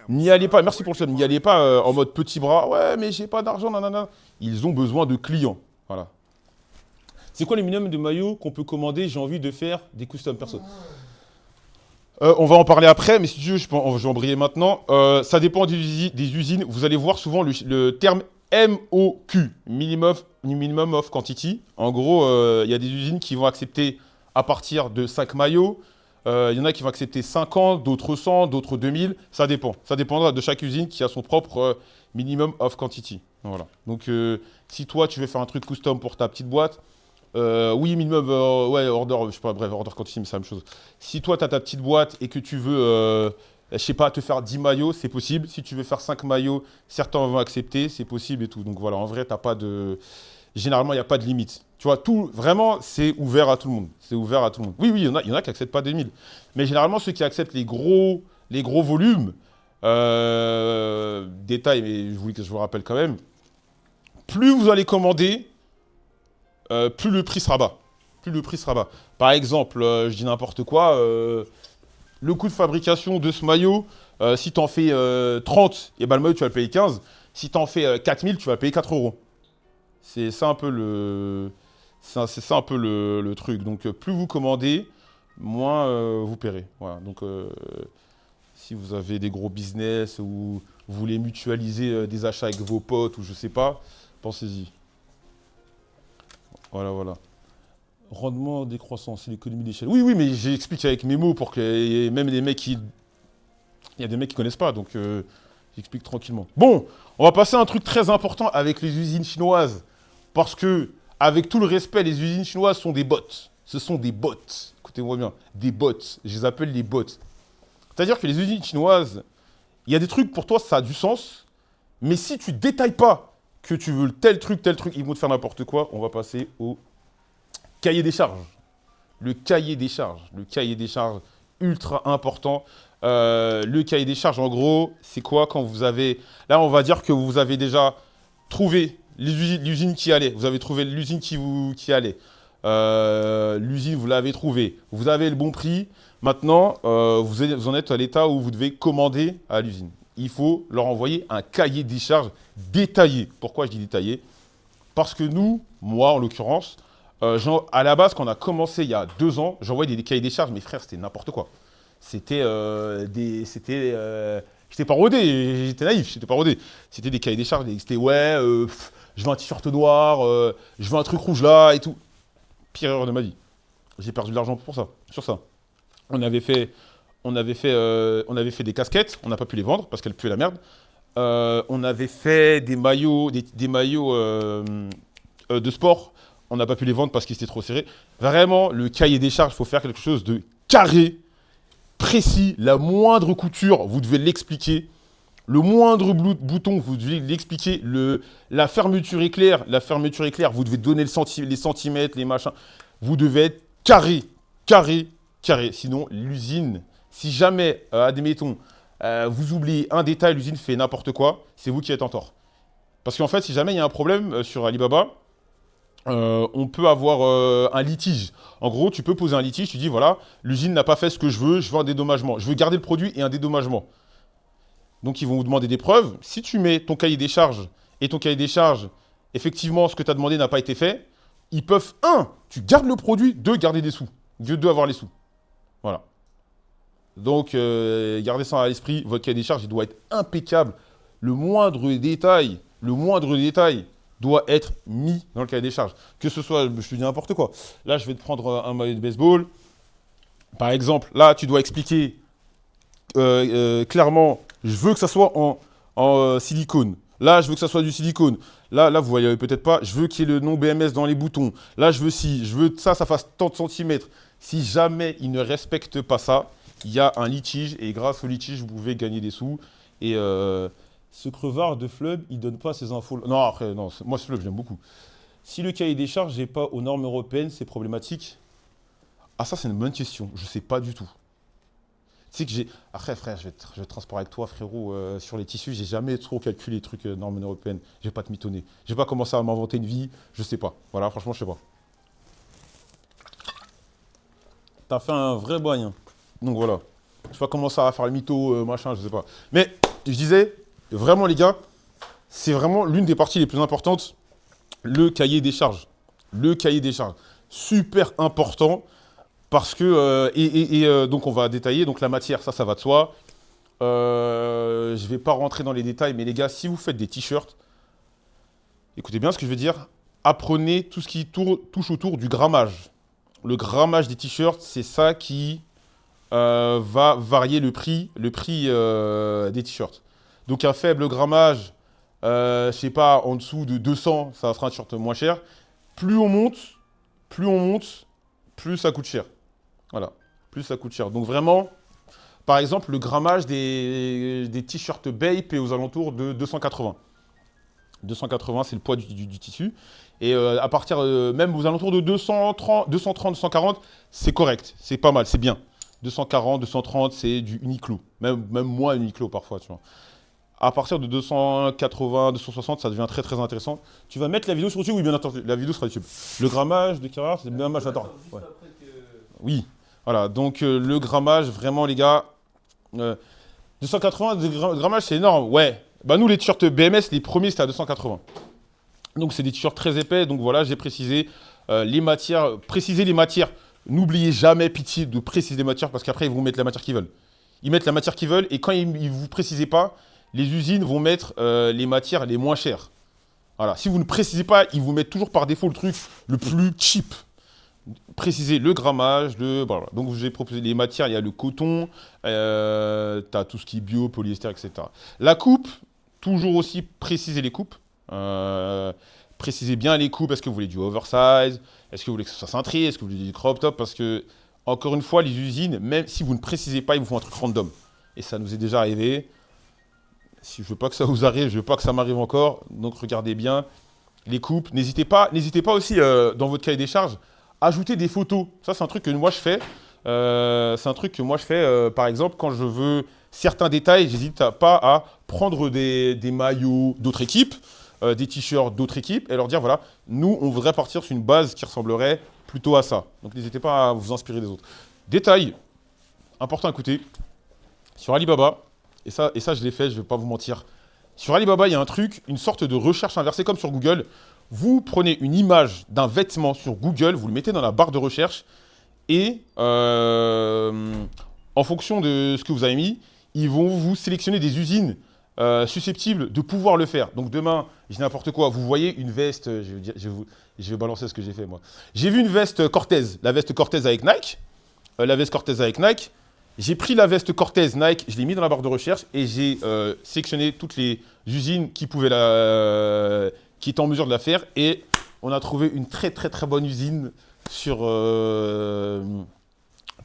n'y allez pas. Merci pour le chat. N'y allez pas en mode petit bras. Ouais, mais j'ai pas d'argent, nanana. Ils ont besoin de clients. Voilà. C'est quoi le minimum de maillots qu'on peut commander? J'ai envie de faire des custom perso. On va en parler après, mais si tu veux, je vais en briller maintenant. Ça dépend des usines. Vous allez voir souvent le terme MOQ, Minimum of Quantity. En gros, il y a des usines qui vont accepter à partir de 5 maillots. Il y en a qui vont accepter 50, d'autres 100, d'autres 2000. Ça dépend. Ça dépendra de chaque usine qui a son propre Minimum of Quantity. Voilà. Donc, si toi, tu veux faire un truc custom pour ta petite boîte, oui, minimum, ouais, order, je sais pas, bref, order quantity, mais c'est la même chose. Si toi, tu as ta petite boîte et que tu veux, je sais pas, te faire 10 maillots, c'est possible. Si tu veux faire 5 maillots, certains vont accepter, c'est possible et tout. Donc voilà, en vrai, t'as pas de. Généralement, il n'y a pas de limite. Tu vois, tout, vraiment, c'est ouvert à tout le monde. C'est ouvert à tout le monde. Oui, oui, il y en a qui n'acceptent pas 2000. Mais généralement, ceux qui acceptent les gros volumes, détail, mais je vous rappelle quand même, plus vous allez commander, plus le prix sera bas. Plus le prix sera bas. Par exemple, je dis n'importe quoi, le coût de fabrication de ce maillot, si tu en fais 30, et ben le maillot, tu vas le payer 15. Si tu en fais 4000, tu vas payer 4 euros. C'est ça un peu c'est ça un peu le truc. Donc, plus vous commandez, moins vous paierez. Voilà. Donc, si vous avez des gros business ou vous voulez mutualiser des achats avec vos potes ou je sais pas, pensez-y. Voilà, voilà. Rendement décroissant, c'est l'économie d'échelle. Oui, oui, mais j'explique avec mes mots pour que même les mecs qui. Il y a des mecs qui connaissent pas, donc j'explique tranquillement. Bon, on va passer à un truc très important avec les usines chinoises. Parce que, avec tout le respect, les usines chinoises sont des bots. Ce sont des bots. Écoutez-moi bien, des bots. Je les appelle les bots. C'est-à-dire que les usines chinoises, il y a des trucs pour toi, ça a du sens. Mais si tu détailles pas que tu veux tel truc, ils vont te faire n'importe quoi. On va passer au cahier des charges. Le cahier des charges. Le cahier des charges, ultra important. Le cahier des charges, en gros, c'est quoi quand vous avez... Là, on va dire que vous avez déjà trouvé l'usine qui allait. Vous avez trouvé l'usine qui allait. L'usine, vous l'avez trouvée. Vous avez le bon prix. Maintenant, vous en êtes à l'état où vous devez commander à l'usine. Il faut leur envoyer un cahier des charges détaillé. Pourquoi je dis détaillé? Parce que nous, moi en l'occurrence, à la base, quand on a commencé il y a 2 ans, j'envoyais des cahiers des charges. Mes frères, c'était n'importe quoi. J'étais pas rodé, j'étais naïf, j'étais pas rodé. C'était des cahiers des charges, c'était ouais, je veux un t-shirt noir, je veux un truc rouge là et tout. Pire erreur de ma vie. J'ai perdu de l'argent pour ça, sur ça. On avait fait, on avait fait des casquettes, on n'a pas pu les vendre parce qu'elles puaient la merde. On avait fait des maillots, des maillots de sport, on n'a pas pu les vendre parce qu'ils étaient trop serrés. Vraiment, le cahier des charges, il faut faire quelque chose de carré, précis. La moindre couture, vous devez l'expliquer. Le moindre bouton, vous devez l'expliquer. La fermeture éclair, vous devez donner les centimètres, les machins. Vous devez être carré, carré, carré. Sinon, l'usine, si jamais, admettons, vous oubliez un détail, l'usine fait n'importe quoi, c'est vous qui êtes en tort. Parce qu'en fait, si jamais il y a un problème sur Alibaba, on peut avoir un litige. En gros, tu peux poser un litige, tu dis voilà, l'usine n'a pas fait ce que je veux un dédommagement. Je veux garder le produit et un dédommagement. Donc ils vont vous demander des preuves. Si tu mets ton cahier des charges et ton cahier des charges, effectivement, ce que tu as demandé n'a pas été fait, ils peuvent, tu gardes le produit, deux, garder des sous. Deux, avoir les sous. Voilà. Donc, gardez ça à l'esprit, votre cahier des charges, il doit être impeccable. Le moindre détail doit être mis dans le cahier des charges. Que ce soit, je te dis n'importe quoi. Là, je vais te prendre un maillot de baseball. Par exemple, là, tu dois expliquer clairement, je veux que ça soit en silicone. Là, je veux que ça soit du silicone. Là, vous voyez peut-être pas, je veux qu'il y ait le nom BMS dans les boutons. Là, je veux que ça fasse tant de centimètres. Si jamais ils ne respectent pas ça, il y a un litige et grâce au litige, vous pouvez gagner des sous. Et ce crevard de Flub, il donne pas ces infos. Non, après, non, moi, ce Flub, j'aime beaucoup. Si le cahier des charges n'est pas aux normes européennes, c'est problématique. Ah, ça, c'est une bonne question. Je sais pas du tout. Tu sais que j'ai. Après, frère, je vais être transparent avec toi, frérot. Sur les tissus, j'ai jamais trop calculé les trucs normes européennes. Je vais pas te mitonner. Je vais pas commencer à m'inventer une vie. Je sais pas. Voilà, franchement, je sais pas. T'as fait un vrai bail, hein. Donc voilà. Je vais pas commencer à faire le mytho, machin, je sais pas. Mais je disais, vraiment, les gars, c'est vraiment l'une des parties les plus importantes. Le cahier des charges. Le cahier des charges. Super important. Parce que, donc on va détailler, donc la matière, ça va de soi. Je ne vais pas rentrer dans les détails, mais les gars, si vous faites des t-shirts, écoutez bien ce que je veux dire, apprenez tout ce qui touche autour du grammage. Le grammage des t-shirts, c'est ça qui va varier le prix des t-shirts. Donc un faible grammage, je sais pas, en dessous de 200, ça fera un t-shirt moins cher. Plus on monte, plus ça coûte cher. Voilà, plus ça coûte cher. Donc vraiment, par exemple, le grammage des t-shirts Bape est aux alentours de 280. 280, c'est le poids du tissu. Et à partir, même aux alentours de 230, 240, c'est correct, c'est pas mal, c'est bien. 240, 230, c'est du Uniqlo. Même moins Uniqlo parfois, tu vois. À partir de 280, 260, ça devient très très intéressant. Tu vas mettre la vidéo sur YouTube? Oui, bien entendu, la vidéo sera YouTube. Le grammage de carrière, c'est bien mal, j'attends. Ouais. Oui. Voilà, donc le grammage, vraiment les gars, 280 de grammage, c'est énorme. Ouais, bah nous les t-shirts BMS, les premiers c'était à 280. Donc c'est des t-shirts très épais, donc voilà, j'ai précisé les matières, préciser les matières. N'oubliez jamais, pitié, de préciser les matières parce qu'après ils vont mettre la matière qu'ils veulent. Ils mettent la matière qu'ils veulent et quand ils ne vous précisez pas, les usines vont mettre les matières les moins chères. Voilà, si vous ne précisez pas, ils vous mettent toujours par défaut le truc le plus cheap. Préciser le grammage, voilà. Donc j'ai proposé les matières, il y a le coton, tu as tout ce qui est bio, polyester, etc. La coupe, toujours aussi préciser les coupes. Précisez bien les coupes, est-ce que vous voulez du oversize, est-ce que vous voulez que ce soit cintré, est-ce que vous voulez du crop top, parce que, encore une fois, les usines, même si vous ne précisez pas, ils vous font un truc random. Et ça nous est déjà arrivé. Si je veux pas que ça vous arrive, je veux pas que ça m'arrive encore, donc regardez bien les coupes. N'hésitez pas aussi dans votre cahier des charges, ajouter des photos. Ça, c'est un truc que moi je fais. Par exemple, quand je veux certains détails, j'hésite pas à prendre des maillots d'autres équipes, des t-shirts d'autres équipes, et leur dire, voilà, nous, on voudrait partir sur une base qui ressemblerait plutôt à ça. Donc, n'hésitez pas à vous inspirer des autres. Détail, important à écouter, sur Alibaba, et ça je l'ai fait, je ne vais pas vous mentir. Sur Alibaba, il y a un truc, une sorte de recherche inversée comme sur Google. Vous prenez une image d'un vêtement sur Google, vous le mettez dans la barre de recherche et en fonction de ce que vous avez mis, ils vont vous sélectionner des usines susceptibles de pouvoir le faire. Donc demain, je dis n'importe quoi, vous voyez une veste, je vais balancer ce que j'ai fait moi. J'ai vu une veste Cortez, la veste Cortez avec Nike, J'ai pris la veste Cortez Nike, je l'ai mis dans la barre de recherche et j'ai sélectionné toutes les usines qui qui étaient en mesure de la faire et on a trouvé une très très très bonne usine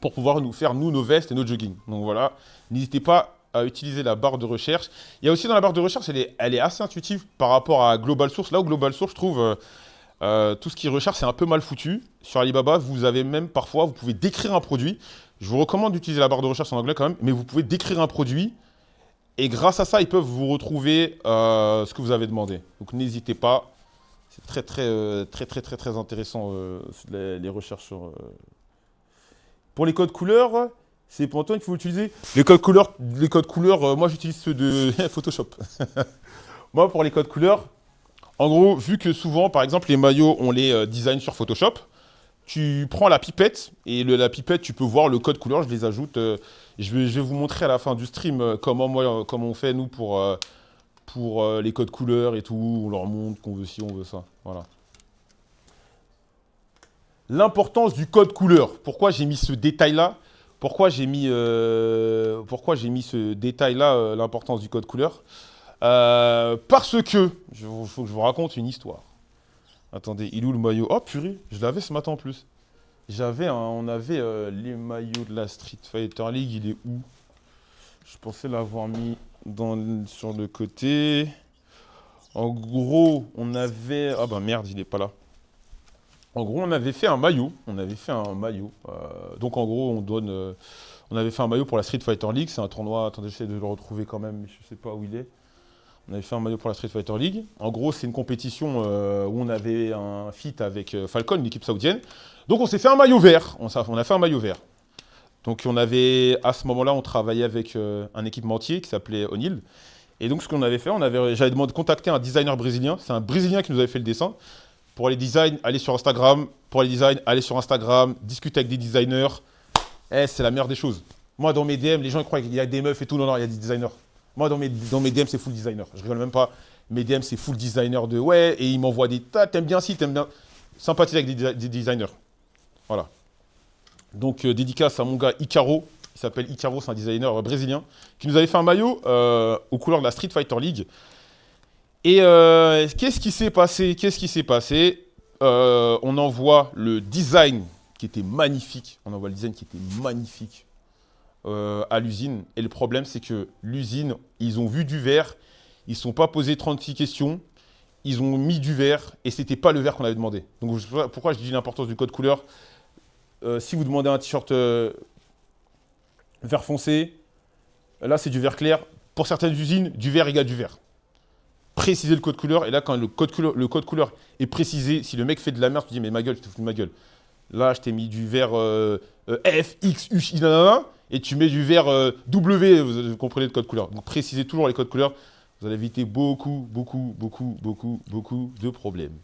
pour pouvoir nous faire nos vestes et nos jogging. Donc voilà, n'hésitez pas à utiliser la barre de recherche. Il y a aussi dans la barre de recherche, elle est assez intuitive par rapport à Global Source. Là où Global Source, je trouve tout ce qui est recherche, c'est un peu mal foutu. Sur Alibaba, vous avez même parfois, vous pouvez décrire un produit. Je vous recommande d'utiliser la barre de recherche en anglais quand même, mais vous pouvez décrire un produit et grâce à ça, ils peuvent vous retrouver ce que vous avez demandé. Donc n'hésitez pas. C'est très intéressant les recherches sur. Pour les codes couleurs, c'est pour toi qu'il faut utiliser. Les codes couleurs, moi j'utilise ceux de Photoshop. Moi pour les codes couleurs, en gros, vu que souvent, par exemple, les maillots, on les design sur Photoshop, tu prends la pipette et la pipette, tu peux voir le code couleur, je les ajoute. Je vais vous montrer à la fin du stream comment on fait nous pour les codes couleurs et tout. On leur montre qu'on veut ci, on veut ça. Voilà. L'importance du code couleur. Pourquoi j'ai mis ce détail-là? Pourquoi j'ai mis ce détail-là, l'importance du code couleur? Parce que, faut que je vous raconte une histoire. Attendez, il est où le maillot? Oh purée, je l'avais ce matin en plus. On avait les maillots de la Street Fighter League, il est où? Je pensais l'avoir mis sur le côté. En gros, on avait... Ah bah merde, il est pas là. En gros, on avait fait un maillot. Donc en gros, on avait fait un maillot pour la Street Fighter League. C'est un tournoi. Attendez, j'essaie de le retrouver quand même, mais je sais pas où il est. On avait fait un maillot pour la Street Fighter League. En gros, c'est une compétition où on avait un feat avec Falcon, une équipe saoudienne. Donc on s'est fait un maillot vert. On a fait un maillot vert. Donc à ce moment-là, on travaillait avec un équipementier qui s'appelait O'Neill. Et donc ce qu'on avait fait, j'avais demandé de contacter un designer brésilien. C'est un Brésilien qui nous avait fait le dessin. Pour les designs, allez sur Instagram. Discutez avec des designers. C'est la meilleure des choses. Moi, dans mes DM, les gens ils croient qu'il y a des meufs et tout. Non, il y a des designers. Moi, dans mes DM, c'est full designer. Je rigole même pas. Mes DM, c'est full designer de ouais. Et ils m'envoient des tas. T'aimes bien ci, t'aimes bien. Sympathique avec des designers. Voilà. Donc, dédicace à mon gars Icaro. Il s'appelle Icaro, c'est un designer brésilien. Qui nous avait fait un maillot aux couleurs de la Street Fighter League. Et qu'est-ce qui s'est passé? On envoie le design qui était magnifique. À l'usine. Et le problème, c'est que l'usine, ils ont vu du vert. Ils ne se sont pas posé 36 questions. Ils ont mis du vert et ce n'était pas le vert qu'on avait demandé. Donc, pourquoi je dis l'importance du code couleur? Si vous demandez un t-shirt vert foncé, là, c'est du vert clair. Pour certaines usines, du vert égale du vert. Préciser le code couleur. Et là, quand le code couleur est précisé, si le mec fait de la merde, tu dis, mais ma gueule, je te fous de ma gueule. Là, je t'ai mis du vert F, X, U, I, nanana, et tu mets du vert W, vous comprenez le code couleur. Donc, précisez toujours les codes couleurs. Vous allez éviter beaucoup de problèmes.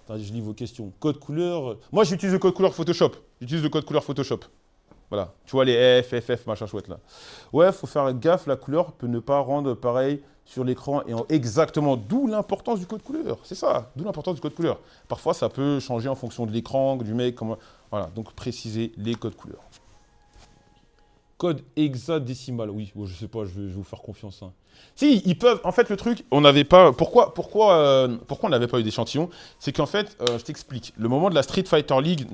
Attends, je lis vos questions. Code couleur. Moi, j'utilise le code couleur Photoshop. Voilà. Tu vois les F, FF, machin chouette là. Ouais, faut faire gaffe, la couleur peut ne pas rendre pareil sur l'écran. Exactement, d'où l'importance du code couleur. C'est ça, d'où l'importance du code couleur. Parfois, ça peut changer en fonction de l'écran, du mec. Voilà, donc précisez les codes couleurs. Code hexadécimal, oui, bon, je sais pas, je vais vous faire confiance. Hein. Si, ils peuvent. En fait, le truc, on n'avait pas. Pourquoi on n'avait pas eu d'échantillon? C'est qu'en fait, je t'explique. Le moment de la Street Fighter League,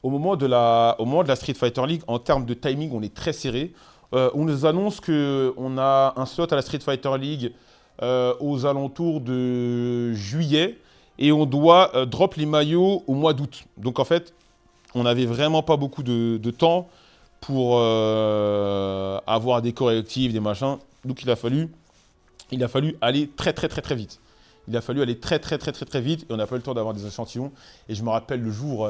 au moment de la Street Fighter League, en termes de timing, on est très serré. On nous annonce qu'on a un slot à la Street Fighter League aux alentours de juillet et on doit drop les maillots au mois d'août. Donc en fait, on n'avait vraiment pas beaucoup de temps pour avoir des correctifs, des machins. Donc il a fallu aller très vite. Il a fallu aller très vite et on n'a pas eu le temps d'avoir des échantillons. Et je me rappelle le jour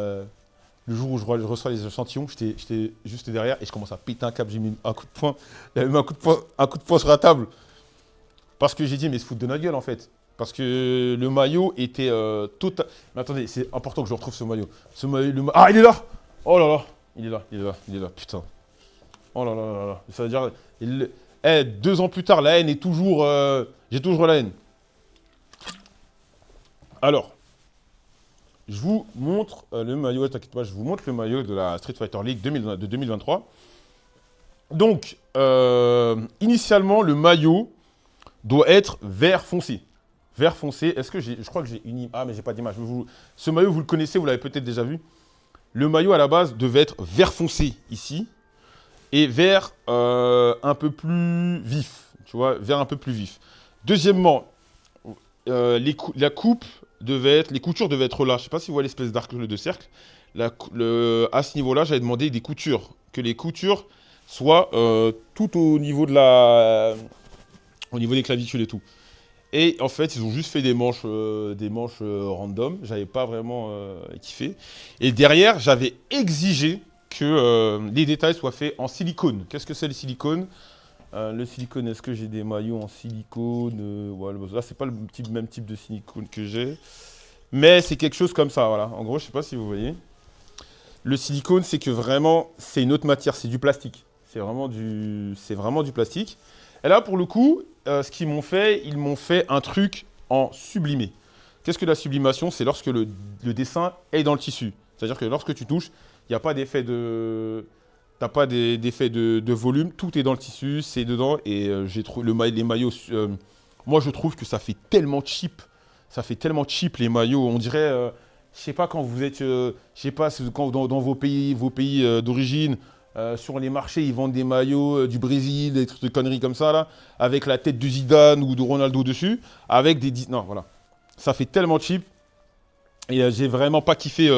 où je reçois les échantillons, j'étais juste derrière et je commence à péter un câble. J'ai mis un coup de poing. Il avait mis un coup de poing sur la table. Parce que j'ai dit, mais se foutre de notre gueule en fait. Parce que le maillot était total. Mais attendez, c'est important que je retrouve ce maillot. Ah, il est là! Oh là là! Il est là, putain. Oh là là là là. Ça veut dire... 2 ans plus tard, la haine est toujours... j'ai toujours la haine. Alors, je vous montre le maillot, t'inquiète pas, je vous montre le maillot de la Street Fighter League de 2023. Donc, initialement, le maillot doit être vert foncé. Vert foncé, est-ce que j'ai... Je crois que j'ai une... Ah, mais j'ai pas d'image. Ce maillot, vous le connaissez, vous l'avez peut-être déjà vu. Le maillot, à la base, devait être vert foncé, ici. Et vert un peu plus vif. Tu vois, vert un peu plus vif. Deuxièmement, la coupe devait être... Les coutures devaient être là. Je sais pas si vous voyez l'espèce d'arc de cercle. À ce niveau-là, j'avais demandé des coutures. Que les coutures soient tout au niveau de la... Au niveau des clavicules et tout. Et en fait, ils ont juste fait des manches random. J'avais pas vraiment kiffé. Et derrière, j'avais exigé que les détails soient faits en silicone. Qu'est-ce que c'est le silicone? Le silicone, est-ce que j'ai des maillots en silicone? Voilà, là, c'est pas le même type de silicone que j'ai. Mais c'est quelque chose comme ça, voilà. En gros, je sais pas si vous voyez. Le silicone, c'est que vraiment, c'est une autre matière, c'est du plastique. C'est vraiment du plastique. Et là, pour le coup, ce qu'ils m'ont fait, ils m'ont fait un truc en sublimé. Qu'est-ce que la sublimation? C'est lorsque le dessin est dans le tissu. C'est-à-dire que lorsque tu touches, il n'y a pas d'effet de... T'as pas d'effet de volume, tout est dans le tissu, c'est dedans. Et j'ai trouvé les maillots... moi, je trouve que ça fait tellement cheap. Ça fait tellement cheap, les maillots. On dirait... je sais pas, quand vous êtes... je sais pas, quand dans vos pays d'origine... sur les marchés, ils vendent des maillots du Brésil, des trucs de conneries comme ça, là, avec la tête de Zidane ou de Ronaldo dessus, avec des... Non, voilà. Ça fait tellement cheap. Et j'ai vraiment pas kiffé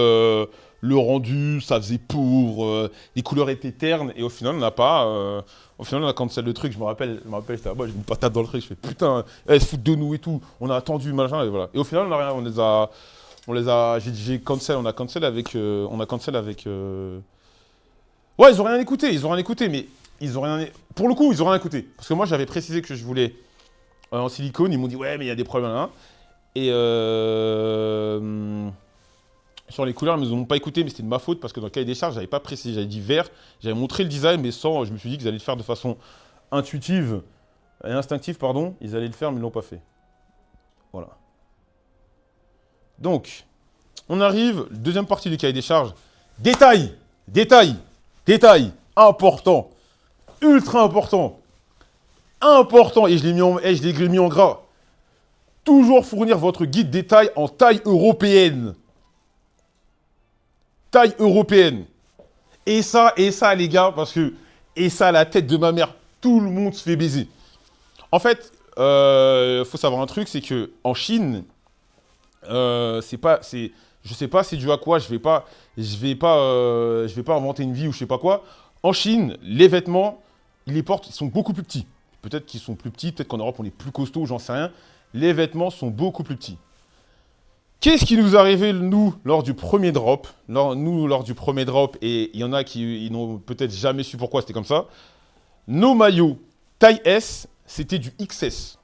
le rendu, ça faisait pauvre, les couleurs étaient ternes, et au final, on n'a pas... au final, on a cancel le truc, je me rappelle, j'étais là-bas, j'ai une patate dans le truc, je fais putain, ils se foutent de nous et tout, on a attendu, machin, et voilà. Et au final, on a rien, j'ai cancel, on a cancel avec... Ouais, ils ont rien écouté, mais ils ont rien... Pour le coup, ils ont rien écouté. Parce que moi, j'avais précisé que je voulais en silicone, ils m'ont dit, ouais, mais il y a des problèmes, là. Et sur les couleurs, ils ne m'ont pas écouté, mais c'était de ma faute, parce que dans le cahier des charges, j'avais pas précisé, j'avais dit vert, j'avais montré le design, mais sans... Je me suis dit qu'ils allaient le faire de façon intuitive et instinctive, pardon. Ils allaient le faire, mais ils ne l'ont pas fait. Voilà. Donc, on arrive, deuxième partie du cahier des charges. Détail, détail, détail, important, ultra important, important, et je l'ai mis en gras. Toujours fournir votre guide détail en taille européenne. Taille européenne. Et ça, les gars, parce que, et ça, la tête de ma mère, tout le monde se fait baiser. En fait, faut savoir un truc, c'est que en Chine, je sais pas c'est dû à quoi, je vais pas inventer une vie ou je sais pas quoi. En Chine, les vêtements, ils sont beaucoup plus petits. Peut-être qu'ils sont plus petits, peut-être qu'en Europe on est plus costaud, j'en sais rien. Les vêtements sont beaucoup plus petits. Qu'est-ce qui nous est arrivé, nous, lors du premier drop? Lors du premier drop, et il y en a qui n'ont peut-être jamais su pourquoi c'était comme ça. Nos maillots taille S, c'était du XS.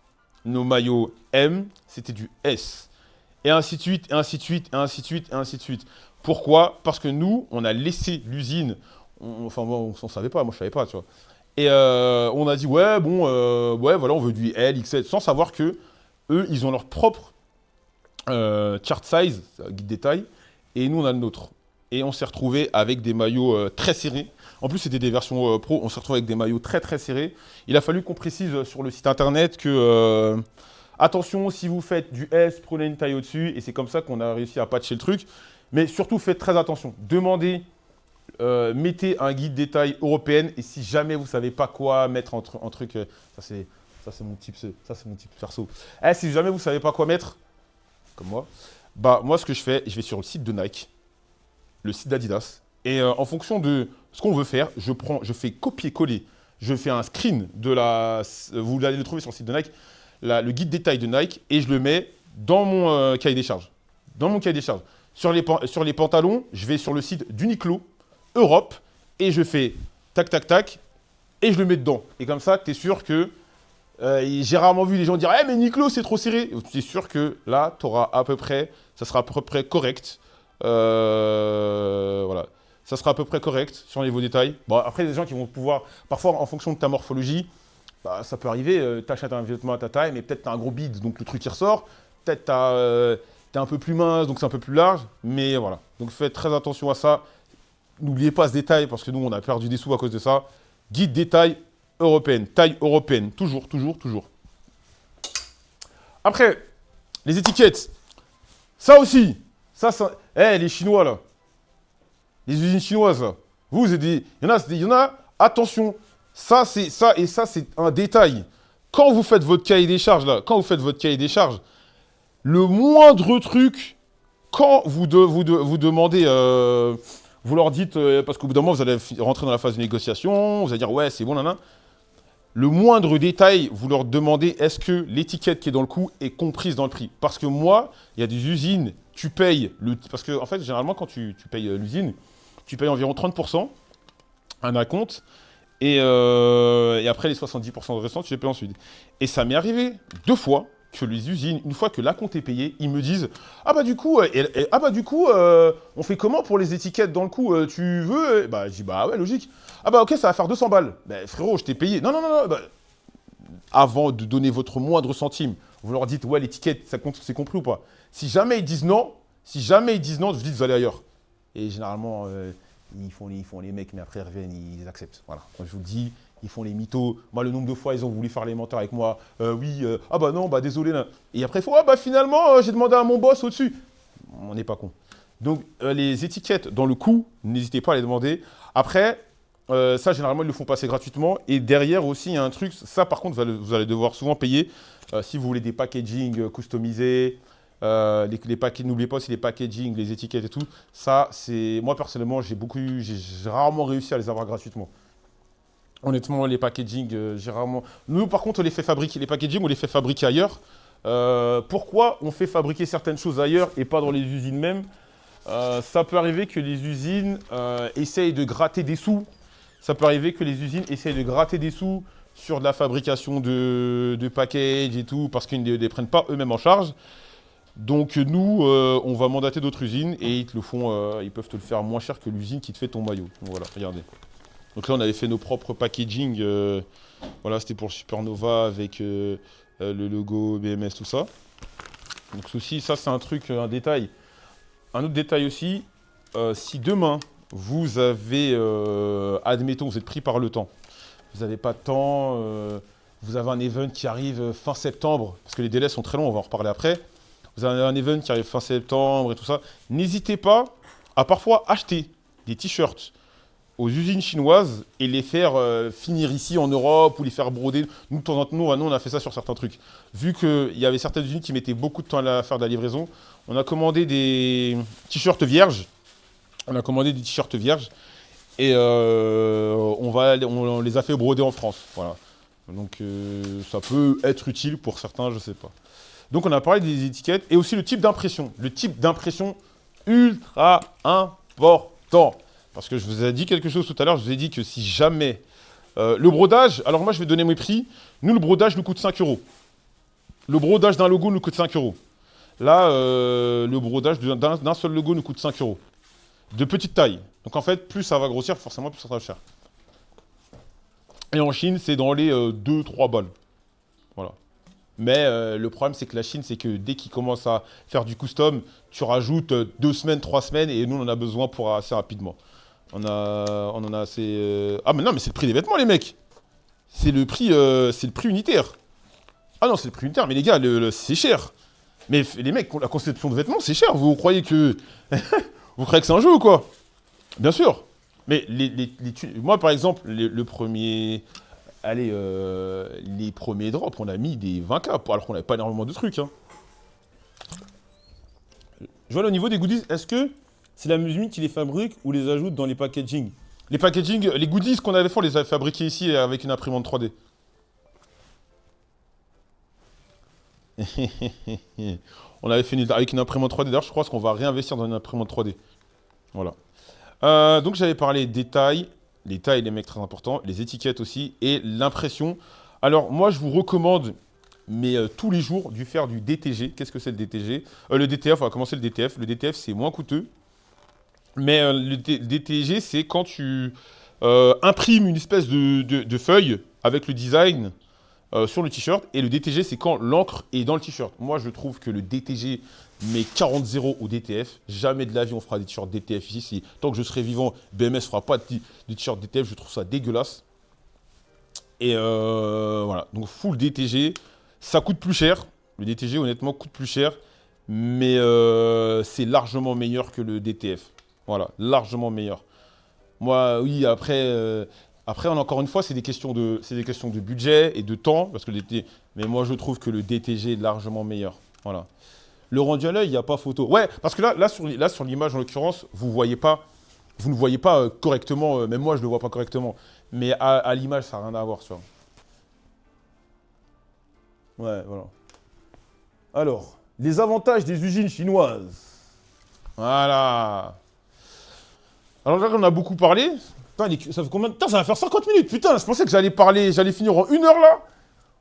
Nos maillots M, c'était du S. Et ainsi de suite, et ainsi de suite, et ainsi de suite, et ainsi de suite. Pourquoi? Parce que nous, on a laissé l'usine. Enfin, bon, on ne savait pas, moi je ne savais pas, tu vois. Et on a dit, ouais, bon, ouais, voilà, on veut du L, XL, sans savoir que eux, ils ont leur propre chart size, guide détail, et nous, on a le nôtre. Et on s'est retrouvé avec des maillots très serrés. En plus, c'était des versions pro, on s'est retrouvé avec des maillots très, très serrés. Il a fallu qu'on précise sur le site internet que... attention, si vous faites du S, prenez une taille au-dessus. Et c'est comme ça qu'on a réussi à patcher le truc. Mais surtout, faites très attention. Demandez, mettez un guide détail européenne. Et si jamais vous ne savez pas quoi mettre en truc... ça, c'est mon type perso. Si jamais vous ne savez pas quoi mettre, comme moi, bah moi, ce que je fais, je vais sur le site de Nike, le site d'Adidas. Et en fonction de ce qu'on veut faire, je fais copier-coller. Je fais un screen de la... Vous allez le trouver sur le site de Nike. Le guide détail de Nike, et je le mets dans mon cahier des charges. Dans mon cahier des charges. Sur les pantalons, je vais sur le site d'Uniqlo, Europe, et je fais tac, tac, tac, et je le mets dedans. Et comme ça, tu es sûr que... j'ai rarement vu les gens dire « Eh, mais Uniqlo, c'est trop serré !» Tu es sûr que là, ça sera à peu près correct. Voilà. ça sera à peu près correct sur les niveaux détails. Bon, après, il y a des gens qui vont pouvoir, parfois en fonction de ta morphologie, bah, ça peut arriver, tu achètes un vêtement à ta taille, mais peut-être tu as un gros bide, donc le truc qui ressort. Peut-être tu es un peu plus mince, donc c'est un peu plus large. Mais voilà, donc faites très attention à ça. N'oubliez pas ce détail, parce que nous, on a perdu des sous à cause de ça. Guide détail européenne, taille européenne, toujours, toujours, toujours. Après, les étiquettes. Ça aussi, les Chinois là, les usines chinoises là, vous êtes des, il y en a, attention, ça c'est ça et ça c'est un détail. Quand vous faites votre cahier des charges là, le moindre truc, quand vous demandez, vous leur dites, parce qu'au bout d'un moment vous allez rentrer dans la phase de négociation, vous allez dire ouais c'est bon nanana. Le moindre détail, vous leur demandez est-ce que l'étiquette qui est dans le coup est comprise dans le prix. Parce que moi, il y a des usines, tu payes parce que en fait, généralement, quand tu payes l'usine, tu payes environ 30% un acompte. Et après, les 70% de restants, tu les payes ensuite. Et ça m'est arrivé 2 fois que les usines, une fois que l'acompte est payé, ils me disent ah bah du coup, on fait comment pour les étiquettes dans le coup tu veux Bah je dis bah ouais logique. Ah bah ok ça va faire 200 balles. Bah frérot je t'ai payé. Non. Bah, avant de donner votre moindre centime, vous leur dites ouais l'étiquette ça compte, c'est compris ou pas. Si jamais ils disent non, je vous dis vous allez ailleurs. Et généralement ils font les mecs mais après ils reviennent ils acceptent. Voilà. Quand je vous le dis. Ils font les mythos. Moi, le nombre de fois, ils ont voulu faire les menteurs avec moi. Ah bah non, bah désolé. Là. Et après, il faut, ah bah finalement, j'ai demandé à mon boss au-dessus. On n'est pas con. Donc, les étiquettes dans le coup, n'hésitez pas à les demander. Après, ça, généralement, ils le font passer gratuitement. Et derrière aussi, il y a un truc. Ça, par contre, vous allez devoir souvent payer. Si vous voulez des packaging customisés, n'oubliez pas aussi les packaging, les étiquettes et tout. Ça, c'est. Moi, personnellement, j'ai rarement réussi à les avoir gratuitement. Honnêtement, les packaging, j'ai rarement... Nous, par contre, on les fait fabriquer. Les packaging, on les fait fabriquer ailleurs. Pourquoi on fait fabriquer certaines choses ailleurs et pas dans les usines même ça peut arriver que les usines essayent de gratter des sous. Sur de la fabrication de package et tout, parce qu'ils ne les prennent pas eux-mêmes en charge. Donc nous, on va mandater d'autres usines et ils te le font, ils peuvent te le faire moins cher que l'usine qui te fait ton maillot. Donc, voilà, regardez. Donc là, on avait fait nos propres packaging. Voilà, c'était pour Supernova avec le logo BMS, tout ça. Donc ceci, ça c'est un truc, un détail. Un autre détail aussi, si demain, vous avez, admettons, vous êtes pris par le temps. Vous n'avez pas de temps, vous avez un event qui arrive fin septembre, parce que les délais sont très longs, on va en reparler après. Vous avez un event qui arrive fin septembre et tout ça. N'hésitez pas à parfois acheter des t-shirts aux usines chinoises et les faire finir ici en Europe ou les faire broder. Nous, de temps en temps, nous, on a fait ça sur certains trucs. Vu qu'il y avait certaines usines qui mettaient beaucoup de temps à faire de la livraison, on a commandé des t-shirts vierges. Et on les a fait broder en France. Voilà. Donc ça peut être utile pour certains, je ne sais pas. Donc on a parlé des étiquettes et aussi le type d'impression. Le type d'impression ultra important. Parce que je vous ai dit quelque chose tout à l'heure, je vous ai dit que si jamais... le brodage, alors moi je vais donner mes prix. Nous, le brodage nous coûte 5 €. Le brodage d'un logo nous coûte 5 €. Là, le brodage d'un seul logo nous coûte 5 €. De petite taille. Donc en fait, plus ça va grossir, forcément, plus ça sera cher. Et en Chine, c'est dans les 2-3 balles. Voilà. Mais le problème, c'est que la Chine, c'est que dès qu'ils commencent à faire du custom, tu rajoutes 2 semaines, 3 semaines, et nous, on en a besoin pour assez rapidement. On en a assez... Ah, mais non, mais c'est le prix des vêtements, les mecs. C'est le prix unitaire. Ah non, c'est le prix unitaire, mais les gars, c'est cher. Mais les mecs, la conception de vêtements, c'est cher. Vous croyez que... Vous croyez que c'est un jeu ou quoi? Bien sûr. Mais moi, par exemple, le premier... Allez, les premiers drops, on a mis des 20K, alors qu'on n'avait pas énormément de trucs. Hein. Je vois au niveau des goodies, est-ce que c'est la Musmin qui les fabrique ou les ajoute dans les packaging? Les packaging, les goodies qu'on avait fait, on les a fabriqués ici avec une imprimante 3D. On avait fait avec une imprimante 3D. D'ailleurs, je crois qu'on va réinvestir dans une imprimante 3D. Voilà. Donc, j'avais parlé des tailles. Les tailles, les mecs, très importants. Les étiquettes aussi. Et l'impression. Alors, moi, je vous recommande, mais tous les jours, de faire du DTG. Qu'est-ce que c'est le DTG? Le DTF, on va commencer le DTF. Le DTF, c'est moins coûteux. Mais le DTG, c'est quand tu imprimes une espèce de feuille avec le design sur le t-shirt. Et le DTG, c'est quand l'encre est dans le t-shirt. Moi, je trouve que le DTG met 40-0 au DTF. Jamais de la vie, on fera des t-shirts DTF ici. Tant que je serai vivant, BMS ne fera pas de t-shirt DTF. Je trouve ça dégueulasse. Et voilà. Donc, full DTG. Ça coûte plus cher. Le DTG, honnêtement, coûte plus cher. Mais c'est largement meilleur que le DTF. Voilà, largement meilleur. Moi, oui, après, encore une fois, c'est des questions de budget et de temps, parce que mais moi, je trouve que le DTG est largement meilleur. Voilà. Le rendu à l'œil, il n'y a pas photo. Ouais, parce que là sur l'image, en l'occurrence, vous ne voyez pas correctement, même moi, je ne le vois pas correctement. Mais à l'image, ça n'a rien à voir, tu vois. Ouais, voilà. Alors, les avantages des usines chinoises. Voilà. Alors là, on a beaucoup parlé. Putain, ça fait combien de temps? Ça va faire 50 minutes. Putain, je pensais que j'allais finir en 1 heure là.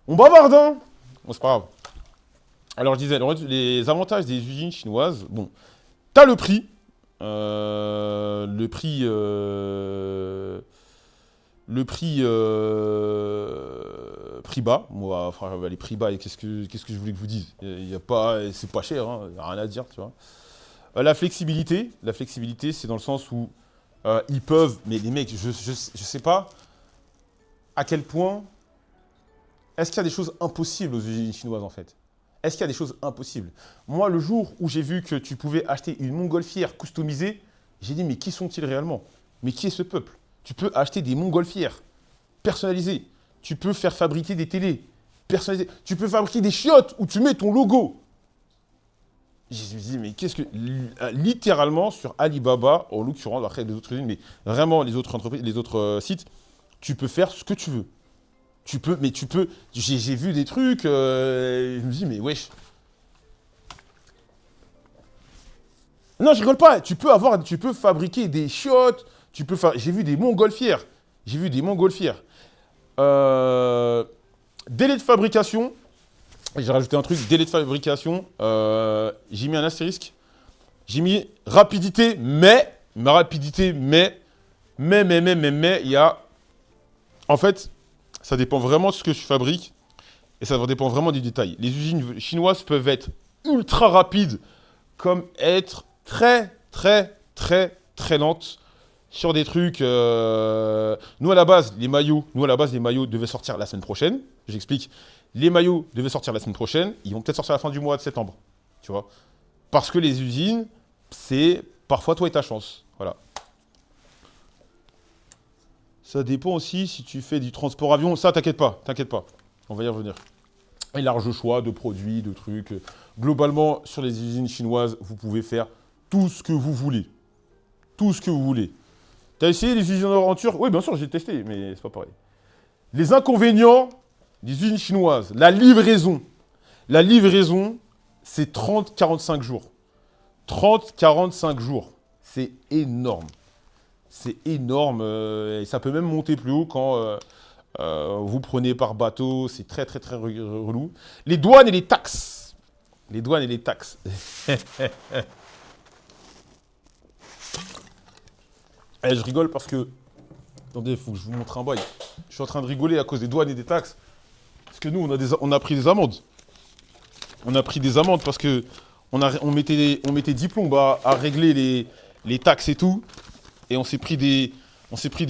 On bavarde, hein. Bon, c'est pas grave. Alors, je disais, les avantages des usines chinoises. Bon, t'as le prix. Prix bas. Moi, enfin, les prix bas, qu'est-ce que je voulais que je vous dise? Il y a pas, c'est pas cher, hein. Il n'y a rien à dire, tu vois. La flexibilité, c'est dans le sens où ils peuvent, mais les mecs, je sais pas à quel point, est-ce qu'il y a des choses impossibles aux usines chinoises en fait? Est-ce qu'il y a des choses impossibles? Moi, le jour où j'ai vu que tu pouvais acheter une montgolfière customisée, j'ai dit, mais qui sont-ils réellement? Mais qui est ce peuple? Tu peux acheter des montgolfières personnalisées. Tu peux faire fabriquer des télés personnalisées. Tu peux fabriquer des chiottes où tu mets ton logo. Je me suis dit, mais qu'est-ce que. Littéralement, sur Alibaba, en l'occurrence, après les autres usines, mais vraiment les autres entreprises, les autres sites, tu peux faire ce que tu veux. Tu peux. J'ai vu des trucs, je me dis, mais wesh. Non, je rigole pas. Tu peux fabriquer des chiottes, j'ai vu des montgolfières. J'ai vu des montgolfières. Délai de fabrication. J'ai rajouté un truc, délai de fabrication. J'ai mis un astérisque. J'ai mis rapidité, mais il y a. En fait, ça dépend vraiment de ce que je fabrique et ça dépend vraiment des détails. Les usines chinoises peuvent être ultra rapides, comme être très, très, très, très lentes sur des trucs. Nous, à la base, les maillots devaient sortir la semaine prochaine. J'explique. Les maillots devaient sortir la semaine prochaine. Ils vont peut-être sortir à la fin du mois de septembre. Tu vois. Parce que les usines, c'est parfois toi et ta chance. Voilà. Ça dépend aussi si tu fais du transport avion. Ça, t'inquiète pas. On va y revenir. Et large choix de produits, de trucs. Globalement, sur les usines chinoises, vous pouvez faire tout ce que vous voulez. Tout ce que vous voulez. T'as essayé les usines d'aventure? Oui, bien sûr, j'ai testé, mais c'est pas pareil. Les inconvénients des usines chinoises. La livraison. La livraison, c'est 30-45 jours. 30-45 jours. C'est énorme. C'est énorme. Et ça peut même monter plus haut quand vous prenez par bateau. C'est très, très, très relou. Les douanes et les taxes. Les douanes et les taxes. Je rigole parce que... Attendez, il faut que je vous montre un bail. Je suis en train de rigoler à cause des douanes et des taxes. Parce que nous, on a pris des amendes. On a pris des amendes parce que on mettait 10 plombes à régler les taxes et tout. Et on s'est pris des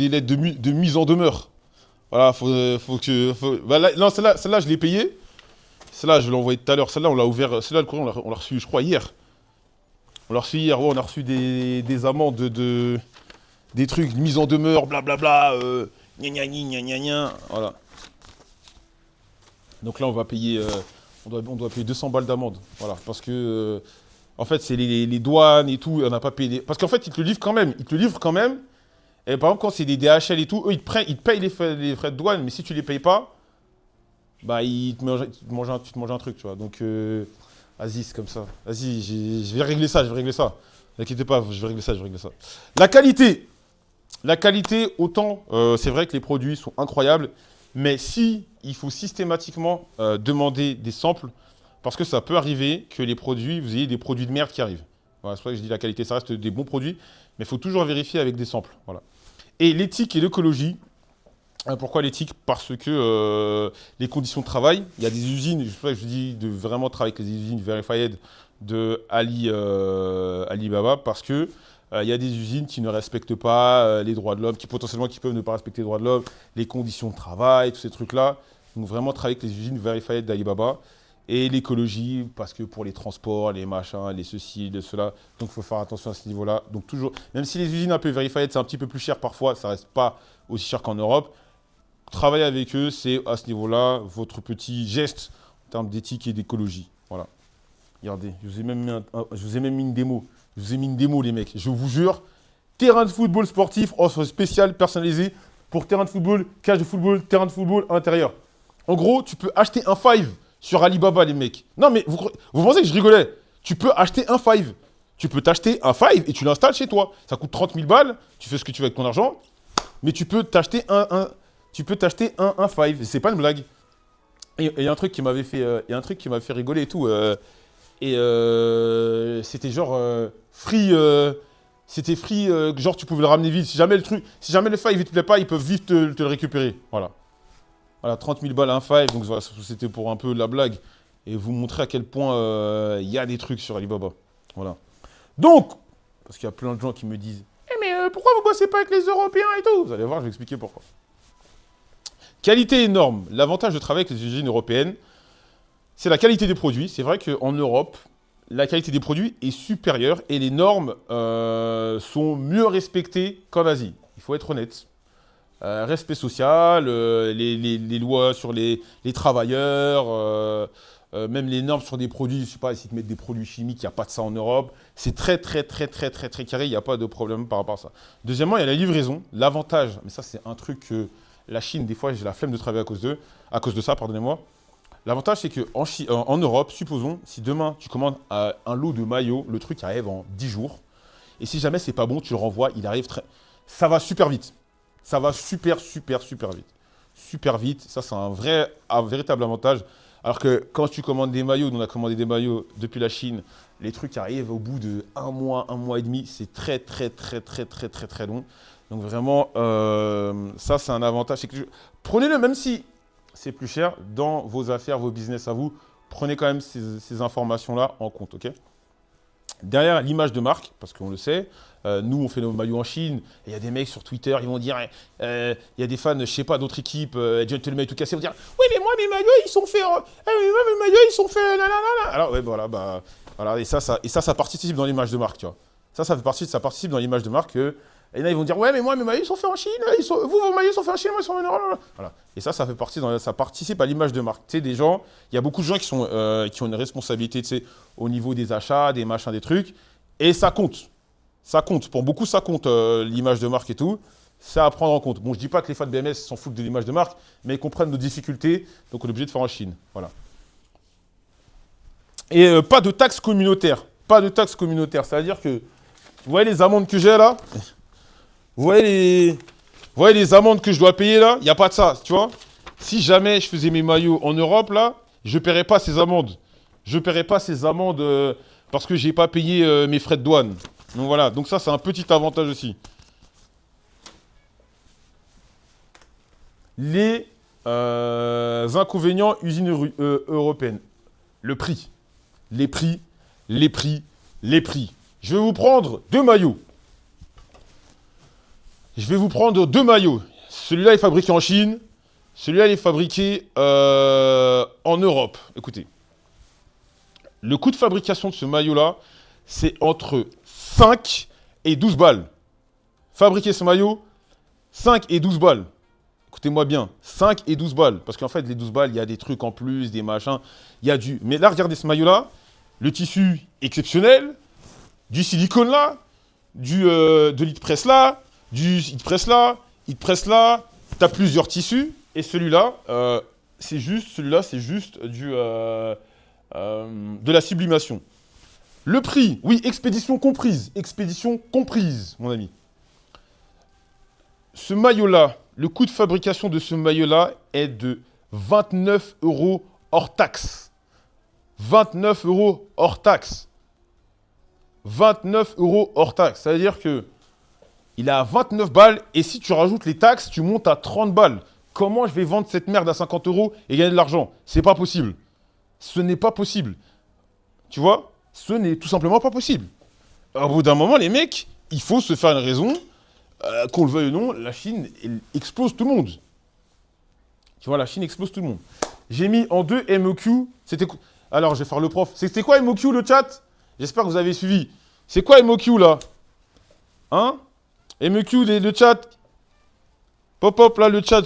lettres de mise en demeure. Voilà, bah là, non, celle-là, je l'ai payée. Celle-là, je l'ai envoyée tout à l'heure. Celle-là, on l'a ouvert. Celle-là, le courrier, on l'a reçu, je crois, hier. On l'a reçu hier. Ouais, on a reçu des amendes des trucs, mise en demeure, blablabla. Gna gna gna gna gna. Voilà. Donc là, on va payer. On doit payer 200 balles d'amende. Voilà. Parce que. En fait, c'est les douanes et tout. On n'a pas payé. Parce qu'en fait, ils te le livrent quand même. Et par exemple, quand c'est des DHL et tout, eux, ils te payent les frais de douane. Mais si tu les payes pas, bah, tu te manges un truc, tu vois. Donc, vas-y, c'est comme ça. Vas-y, je vais régler ça. N'inquiétez pas, je vais régler ça. La qualité. Autant, c'est vrai que les produits sont incroyables. Mais si il faut systématiquement demander des samples, parce que ça peut arriver que vous ayez des produits de merde qui arrivent. Voilà, c'est pour ça que je dis la qualité, ça reste des bons produits, mais il faut toujours vérifier avec des samples. Voilà. Et l'éthique et l'écologie. Pourquoi l'éthique? Parce que les conditions de travail, il y a des usines, je sais pas, je dis de vraiment travailler avec les usines Verified de Alibaba, parce que il y a des usines qui ne respectent pas les droits de l'homme, qui potentiellement qui peuvent ne pas respecter les droits de l'homme, les conditions de travail, tous ces trucs-là. Donc vraiment travailler avec les usines Verified d'Alibaba. Et l'écologie, parce que pour les transports, les machins, les ceci, les cela, donc il faut faire attention à ce niveau-là. Donc toujours, même si les usines un peu Verified, c'est un petit peu plus cher parfois, ça reste pas aussi cher qu'en Europe. Travailler avec eux, c'est à ce niveau-là votre petit geste en termes d'éthique et d'écologie. Voilà. Regardez, je vous ai même mis une démo. Je vous ai mis une démo, les mecs. Je vous jure, terrain de football sportif, offre spéciale personnalisée pour terrain de football, cage de football, terrain de football intérieur. En gros, tu peux acheter un 5 sur Alibaba, les mecs. Non, mais vous pensez que je rigolais? Tu peux acheter un 5. Tu peux t'acheter un 5 et tu l'installes chez toi. Ça coûte 30 000 balles. Tu fais ce que tu veux avec ton argent. Mais tu peux t'acheter un 5. C'est pas une blague. Et il y a un truc qui m'avait fait rigoler et tout. C'était genre free. C'était free. Genre, tu pouvais le ramener vite. Si jamais le 5 il te plaît pas, ils peuvent vite te le récupérer. Voilà. Voilà, 30 000 balles un 5. Donc voilà, c'était pour un peu la blague. Et vous montrer à quel point il y a des trucs sur Alibaba. Voilà. Donc, parce qu'il y a plein de gens qui me disent mais pourquoi vous bossez pas avec les Européens et tout? Vous allez voir, je vais expliquer pourquoi. Qualité et normes. L'avantage de travailler avec les usines européennes, c'est la qualité des produits. C'est vrai qu'en Europe, la qualité des produits est supérieure et les normes sont mieux respectées qu'en Asie. Il faut être honnête. Respect social, les lois sur les travailleurs, même les normes sur des produits, je ne sais pas, si tu mets des produits chimiques, il n'y a pas de ça en Europe. C'est très carré, il n'y a pas de problème par rapport à ça. Deuxièmement, il y a la livraison. L'avantage, mais ça c'est un truc que la Chine, des fois, j'ai la flemme de travailler à cause de ça, pardonnez-moi. L'avantage, c'est qu'en Europe, supposons, si demain tu commandes un lot de maillots, le truc arrive en 10 jours. Et si jamais c'est pas bon, tu le renvoies, il arrive ça va super vite. Ça va super vite. Super vite, ça c'est un véritable avantage. Alors que quand tu commandes des maillots, on a commandé des maillots depuis la Chine, les trucs arrivent au bout de un mois et demi. C'est très long. Donc vraiment, ça c'est un avantage. Prenez-le, même si c'est plus cher, dans vos affaires, vos business à vous, prenez quand même ces informations-là en compte, ok? Derrière, l'image de marque, parce qu'on le sait, nous on fait nos maillots en Chine, et il y a des mecs sur Twitter, ils vont dire, il y a des fans, je sais pas, d'autres équipes, Gentleman tout cassé, ils vont dire, oui mais moi mes maillots ils sont faits, Alors ouais, voilà, voilà, et ça participe dans l'image de marque, tu vois. Ça participe dans l'image de marque que, et là ils vont dire, ouais mais moi mes maillots ils sont faits en Chine, vos maillots sont faits en Chine, moi ils sont faits en Europe. Voilà. Et ça ça participe à l'image de marque. Tu sais, il y a beaucoup de gens qui ont une responsabilité, tu sais, au niveau des achats, des machins, des trucs, et ça compte. Ça compte. Pour beaucoup, ça compte l'image de marque et tout. C'est à prendre en compte. Bon, je dis pas que les fans de BMS s'en foutent de l'image de marque, mais ils comprennent nos difficultés, donc on est obligé de faire en Chine. Voilà. Et pas de taxes communautaires. Pas de taxes communautaires. C'est-à-dire que, vous voyez les amendes que j'ai là? Vous voyez les amendes que je dois payer là? Il n'y a pas de ça, tu vois? Si jamais je faisais mes maillots en Europe là, je ne paierais pas ces amendes. Je ne paierais pas ces amendes parce que je n'ai pas payé mes frais de douane. Donc voilà, donc ça c'est un petit avantage aussi. Les inconvénients usines européennes. Le prix. Les prix. Je vais vous prendre deux maillots. Celui-là est fabriqué en Chine. Celui-là il est fabriqué en Europe. Écoutez. Le coût de fabrication de ce maillot-là, c'est entre 5 et 12 balles. Fabriquer ce maillot, 5 et 12 balles. Écoutez-moi bien, 5 et 12 balles. Parce qu'en fait, les 12 balles, il y a des trucs en plus, des machins. Il y a du... Mais là, regardez ce maillot-là. Le tissu exceptionnel. Du silicone là. De l'heat-press là. Du heat-press là. Heat-press là. Tu as plusieurs tissus. Et celui-là, c'est juste de la sublimation. Le prix, oui, expédition comprise, mon ami. Ce maillot-là, le coût de fabrication de ce maillot-là est de 29 € hors taxe. 29 € hors taxe. 29 € hors taxe. Ça veut dire que il est à 29 balles et si tu rajoutes les taxes, tu montes à 30 balles. Comment je vais vendre cette merde à 50 € et gagner de l'argent? C'est pas possible. Ce n'est pas possible. Tu vois? Ce n'est tout simplement pas possible. Au bout d'un moment, les mecs, il faut se faire une raison. Qu'on le veuille ou non, la Chine elle explose tout le monde. Tu vois, la Chine explose tout le monde. J'ai mis en 2 MOQ. Alors, je vais faire le prof. C'était quoi MOQ, le chat? J'espère que vous avez suivi. C'est quoi MOQ, là? Hein? MOQ, le chat. Pop, là, le chat.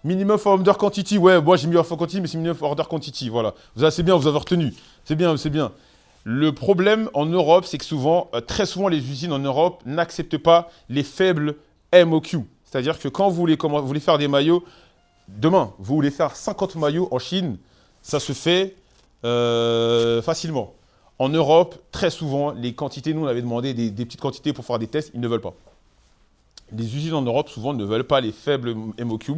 Minimum order quantity. Ouais, moi, j'ai mis order quantity, mais c'est minimum order quantity. Voilà. C'est bien, vous avez retenu. C'est bien, c'est bien. Le problème en Europe, c'est que souvent, très souvent, les usines en Europe n'acceptent pas les faibles MOQ. C'est-à-dire que quand vous voulez faire des maillots, demain, vous voulez faire 50 maillots en Chine, ça se fait facilement. En Europe, très souvent, les quantités, nous, on avait demandé des petites quantités pour faire des tests, ils ne veulent pas. Les usines en Europe, souvent, ne veulent pas les faibles MOQ.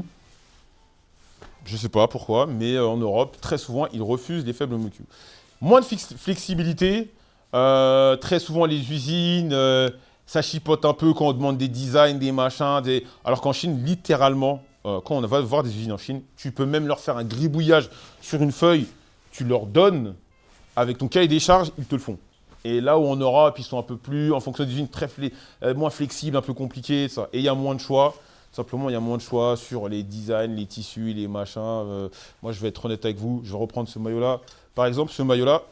Je ne sais pas pourquoi, mais en Europe, très souvent, ils refusent les faibles MOQ. Moins de flexibilité. Très souvent, les usines, ça chipote un peu quand on demande des designs, des machins. Alors qu'en Chine, littéralement, quand on va voir des usines en Chine, tu peux même leur faire un gribouillage sur une feuille. Tu leur donnes, avec ton cahier des charges, ils te le font. Et là où en Europe, ils sont un peu plus, en fonction des usines, moins flexibles, un peu compliqués. Ça. Et il y a moins de choix. Simplement, il y a moins de choix sur les designs, les tissus, les machins. Moi, je vais être honnête avec vous. Je vais reprendre ce maillot-là. Par exemple, ce maillot-là,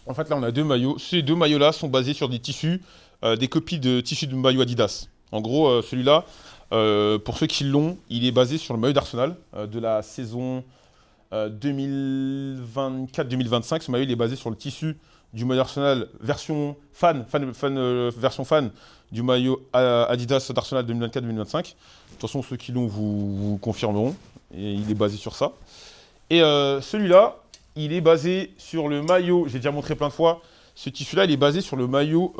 en fait, là, on a 2 maillots. Ces 2 maillots-là sont basés sur des tissus, des copies de tissus de maillot Adidas. En gros, celui-là, pour ceux qui l'ont, il est basé sur le maillot d'Arsenal de la saison 2024-2025. Ce maillot, il est basé sur le tissu du maillot d'Arsenal version version fan du maillot Adidas d'Arsenal 2024-2025. De toute façon, ceux qui l'ont vous confirmeront. Et il est basé sur ça. Et celui-là, il est basé sur le maillot, j'ai déjà montré plein de fois, ce tissu-là, il est basé sur le maillot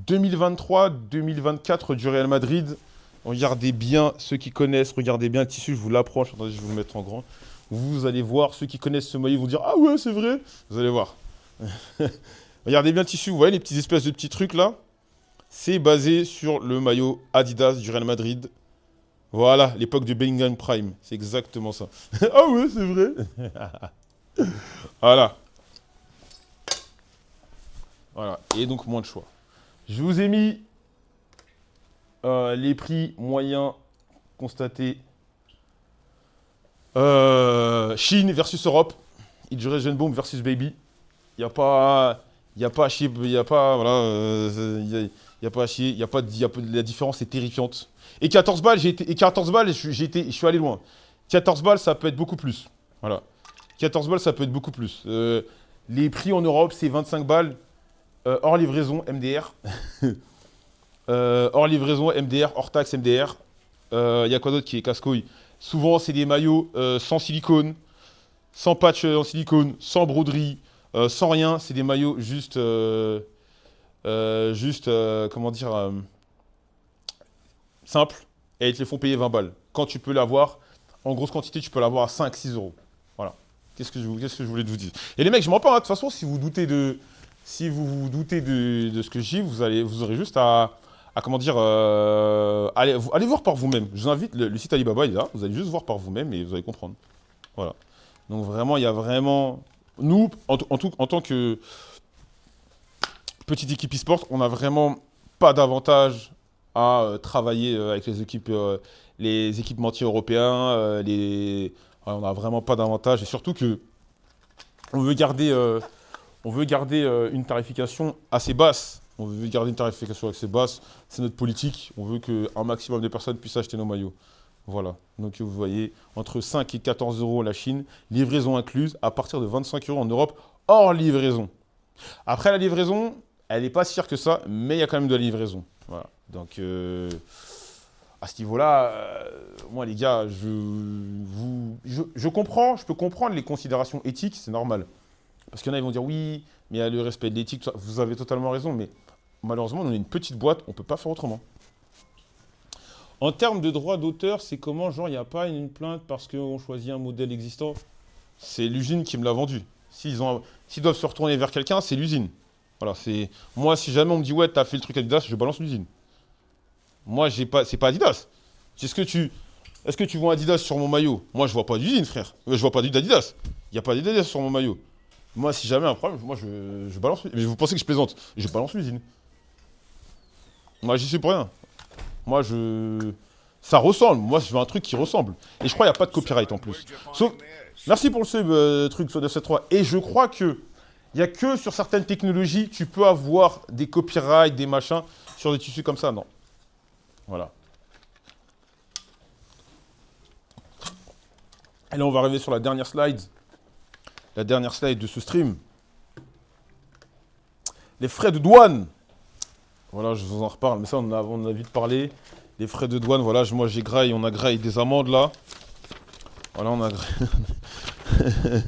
2023-2024 du Real Madrid. Regardez bien, ceux qui connaissent, regardez bien le tissu, je vous l'approche, attendez, je vais vous le mettre en grand. Vous allez voir, ceux qui connaissent ce maillot vont dire « Ah ouais, c'est vrai !» Vous allez voir. Regardez bien le tissu, vous voyez les petites espèces de petits trucs là? C'est basé sur le maillot Adidas du Real Madrid. Voilà, l'époque du Bellingham Prime. C'est exactement ça. Ah ouais, c'est vrai. Voilà. Voilà. Et donc, moins de choix. Je vous ai mis les prix moyens constatés. Chine versus Europe. Hydrogen Bomb versus Baby. Il n'y a pas... Il n'y a pas à chier. Il n'y a pas... Voilà. Il n'y a pas à chier. Il y a pas, la différence est terrifiante. Et 14 balles, je suis allé loin. 14 balles, ça peut être beaucoup plus. Voilà. 14 balles, ça peut être beaucoup plus. Les prix en Europe, c'est 25 balles hors livraison, MDR. Hors livraison, MDR, hors taxe, MDR. Il y a quoi d'autre qui est casse-couille? Souvent, c'est des maillots sans silicone, sans patch en silicone, sans broderie, sans rien. C'est des maillots juste, comment dire, simple, et ils te les font payer 20 balles. Quand tu peux l'avoir, en grosse quantité, tu peux l'avoir à 5-6 euros. Voilà. Qu'est-ce que je voulais vous dire? Et les mecs, je m'en parle, hein. De toute façon, si vous vous doutez de ce que je dis, vous aurez juste à comment dire, allez voir par vous-même. Je vous invite, le site Alibaba, il est là, vous allez juste voir par vous-même et vous allez comprendre. Voilà. Donc vraiment, il y a vraiment... Nous, en tant que petite équipe e-sport, on n'a vraiment pas d'avantage à travailler avec les équipementiers européens. On n'a vraiment pas d'avantage. Et surtout que on veut garder une tarification assez basse. On veut garder une tarification assez basse. C'est notre politique. On veut qu'un maximum de personnes puissent acheter nos maillots. Voilà. Donc vous voyez, entre 5 et 14 euros la Chine, livraison incluse, à partir de 25 euros en Europe, hors livraison. Après la livraison, elle n'est pas si chère que ça, mais il y a quand même de la livraison. Voilà. Donc, à ce niveau-là, moi, les gars, je comprends, je peux comprendre les considérations éthiques, c'est normal. Parce qu'il y en a, ils vont dire oui, mais il y a le respect de l'éthique, vous avez totalement raison, mais malheureusement, on est une petite boîte, on ne peut pas faire autrement. En termes de droit d'auteur, c'est comment, genre, il n'y a pas une plainte parce qu'on choisit un modèle existant? C'est l'usine qui me l'a vendu. S'ils doivent se retourner vers quelqu'un, c'est l'usine. Voilà, c'est... Moi, si jamais on me dit, ouais, t'as fait le truc Adidas, je balance l'usine. Moi, j'ai pas... c'est pas Adidas. Est-ce que tu vois Adidas sur mon maillot? Moi, je vois pas d'usine, frère. Je vois pas d'Adidas. Il n'y a pas d'Adidas sur mon maillot. Moi, si jamais un problème, moi, je balance l'usine. Mais vous pensez que je plaisante? Je balance l'usine. Moi, j'y suis pour rien. Moi, je... Ça ressemble. Moi, je veux un truc qui ressemble. Et je crois qu'il n'y a pas de copyright en plus. Sauf... Merci pour le sub, truc sur 973. Et je crois que il n'y a que sur certaines technologies, tu peux avoir des copyrights, des machins, sur des tissus comme ça. Non. Voilà. Et là, on va arriver sur la dernière slide. La dernière slide de ce stream. Les frais de douane. Voilà, je vous en reparle. Mais ça, on en a vite parlé. Les frais de douane, voilà, moi j'ai graille, on a graille des amendes là. Voilà, on a graille,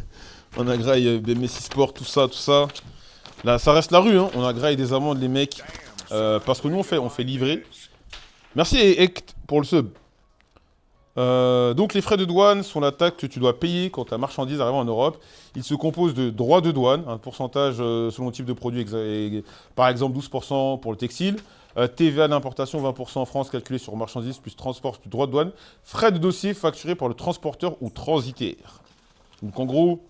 on a graille BMS Sport, tout ça, tout ça. Là, ça reste la rue, hein. On a graille des amendes, les mecs. Parce que nous, on fait livrer. Merci, Ect, pour le sub. Donc, les frais de douane sont la taxe que tu dois payer quand ta marchandise arrive en Europe. Ils se composent de droits de douane, un pourcentage selon le type de produit, par exemple 12% pour le textile. TVA d'importation 20% en France calculé sur marchandises plus transport plus droits de douane. Frais de dossier facturés par le transporteur ou transitaire. Donc en gros,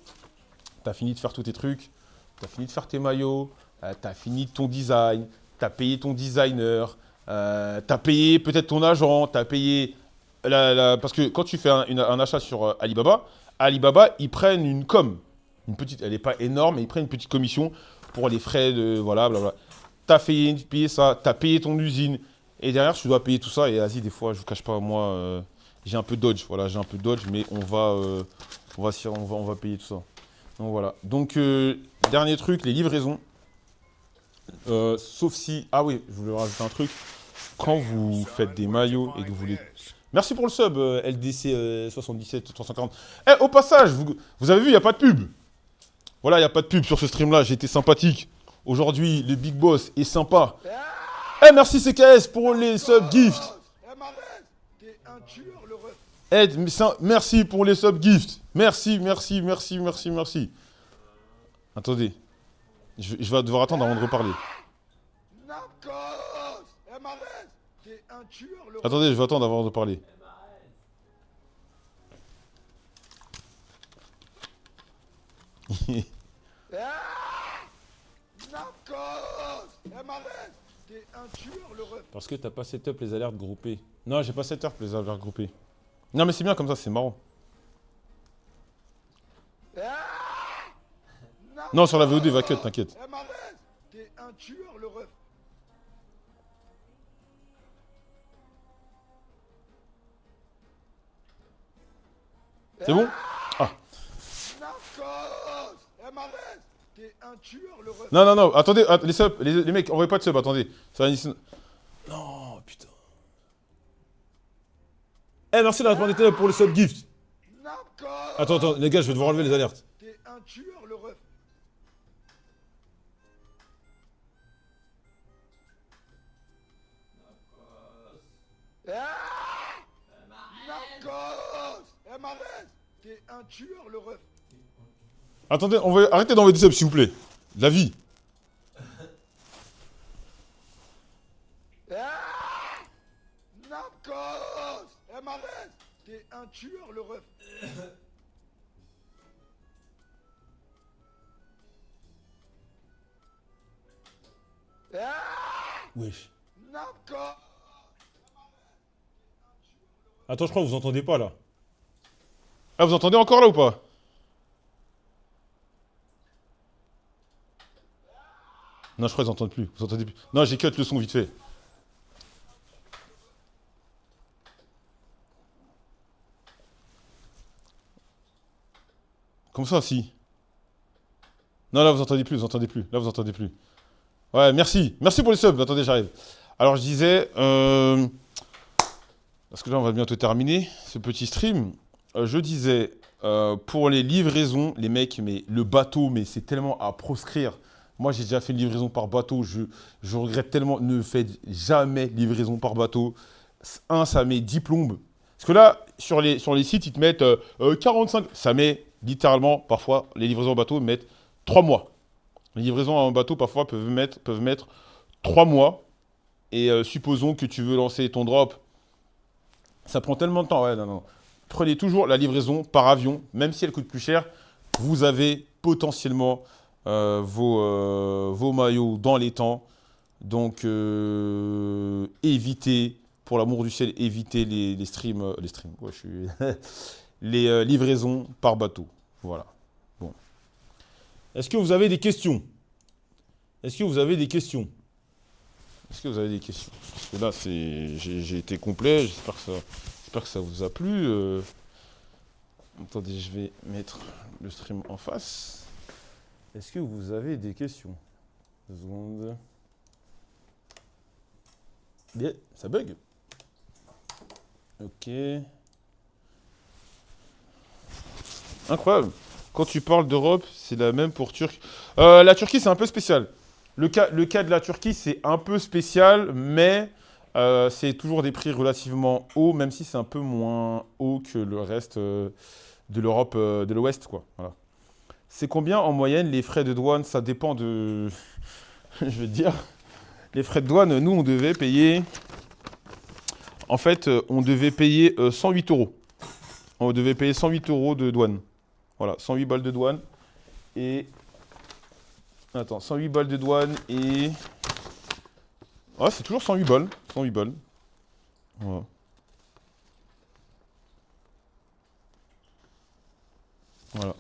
tu as fini de faire tous tes trucs, tu as fini de faire tes maillots, tu as fini ton design, tu as payé ton designer, tu as payé peut-être ton agent, tu as payé... parce que quand tu fais un achat sur Alibaba, Alibaba, ils prennent une com. Une petite, elle n'est pas énorme, mais ils prennent une petite commission pour les frais de... Voilà, blablabla. T'as payé ça, t'as payé ton usine, et derrière, tu dois payer tout ça. Et vas-y, des fois, je vous cache pas, moi, j'ai un peu dodge. Voilà, j'ai un peu dodge, mais on va payer tout ça. Donc voilà. Donc, dernier truc, les livraisons. Sauf si... Ah oui, je voulais rajouter un truc. Quand vous faites des maillots et que vous les... Merci pour le sub, LDC 77 340. Eh, au passage, vous avez vu, il n'y a pas de pub. Voilà, il n'y a pas de pub sur ce stream-là, j'ai été sympathique. Aujourd'hui, le Big Boss est sympa. Eh, merci CKS pour les sub gifts. Ed, merci pour les sub gifts. Merci. Attendez, je vais devoir attendre avant de reparler. Attendez, je vais attendre avant de parler. Parce que t'as pas setup les alertes groupées. Non, j'ai pas setup les alertes groupées. Non, mais c'est bien comme ça, c'est marrant. Non, sur la VOD, va cut, t'inquiète. C'est bon? Ah. Non, attendez, les subs, les mecs, envoyez pas de sub, attendez. Ça va non, putain. Eh, merci d'avoir été pour le sub gift. Attends, les gars, je vais devoir enlever les alertes. T'es un tueur, le ref. T'es un tueur, le ref. Attendez, arrêtez d'envoyer des subs, s'il vous plaît. De la vie. T'es un tueur, le ref. Wesh. Attends, je crois que vous entendez pas là. Ah, vous entendez encore là ou pas? Non, je crois qu'ils entendent plus. Vous entendez plus. Non, j'ai cut le son vite fait. Comme ça, si. Non, là, vous entendez plus, Là, vous entendez plus. Ouais, merci. Merci pour les subs. Attendez, j'arrive. Alors, je disais... Parce que là, on va bientôt terminer ce petit stream. Je disais, pour les livraisons, les mecs, mais le bateau, mais c'est tellement à proscrire. Moi, j'ai déjà fait une livraison par bateau. Je regrette tellement. Ne faites jamais livraison par bateau. Ça met 10 plombes. Parce que là, sur les sites, ils te mettent 45. Ça met Littéralement, parfois, les livraisons en bateau mettent 3 mois. Les livraisons en bateau, parfois, peuvent mettre 3 mois. Et supposons que tu veux lancer ton drop. Ça prend tellement de temps. Ouais, non, non. Prenez toujours la livraison par avion, même si elle coûte plus cher. Vous avez potentiellement vos maillots dans les temps. Donc, évitez, pour l'amour du ciel, évitez les streams. Les streams, ouais, les livraisons par bateau. Voilà. Bon. Est-ce que vous avez des questions? Est-ce que vous avez des questions? Est-ce que vous avez des questions? Parce que là, j'ai été complet. J'espère que ça vous a plu. Attendez, je vais mettre le stream en face. Est-ce que vous avez des questions? 2 secondes. Bien, ça bug. Ok. Incroyable. Quand tu parles d'Europe, c'est la même pour Turquie. La Turquie, c'est un peu spécial. Le cas de la Turquie, c'est un peu spécial, mais c'est toujours des prix relativement hauts, même si c'est un peu moins haut que le reste de l'Europe de l'Ouest, quoi. Voilà. C'est combien en moyenne les frais de douane? Ça dépend de... Je veux dire, les frais de douane, nous, on devait payer... En fait, on devait payer 108 euros. On devait payer 108 euros de douane. Voilà, 108 balles de douane. Et... Attends, 108 balles de douane et... Ah, c'est toujours 108 balles. 108 balles. Voilà. Voilà.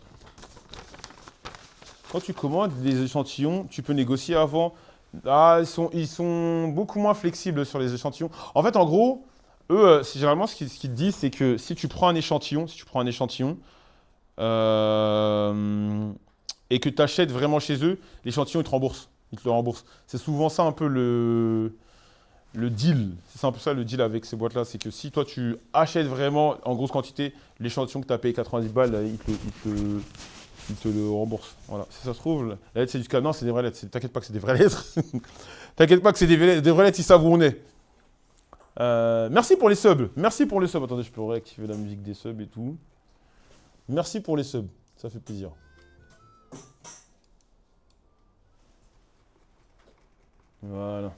Quand tu commandes des échantillons, tu peux négocier avant. Ah, ils sont beaucoup moins flexibles sur les échantillons. En fait, en gros, eux, généralement, ce qu'ils te disent, c'est que si tu prends un échantillon, et que tu achètes vraiment chez eux, l'échantillon, ils te remboursent. Ils te le remboursent. C'est souvent ça un peu le deal. C'est un peu ça le deal avec ces boîtes-là. C'est que si toi, tu achètes vraiment en grosse quantité l'échantillon que tu as payé 90 balles, ils te le remboursent. Voilà. Si ça se trouve, la lettre, c'est du scam. Non, c'est des vraies lettres. T'inquiète pas que c'est des vraies lettres. T'inquiète pas que c'est des vraies lettres, ils savent où on est. Merci pour les subs. Merci pour les subs. Attendez, je peux réactiver la musique des subs et tout. Merci pour les subs. Ça fait plaisir. Voilà.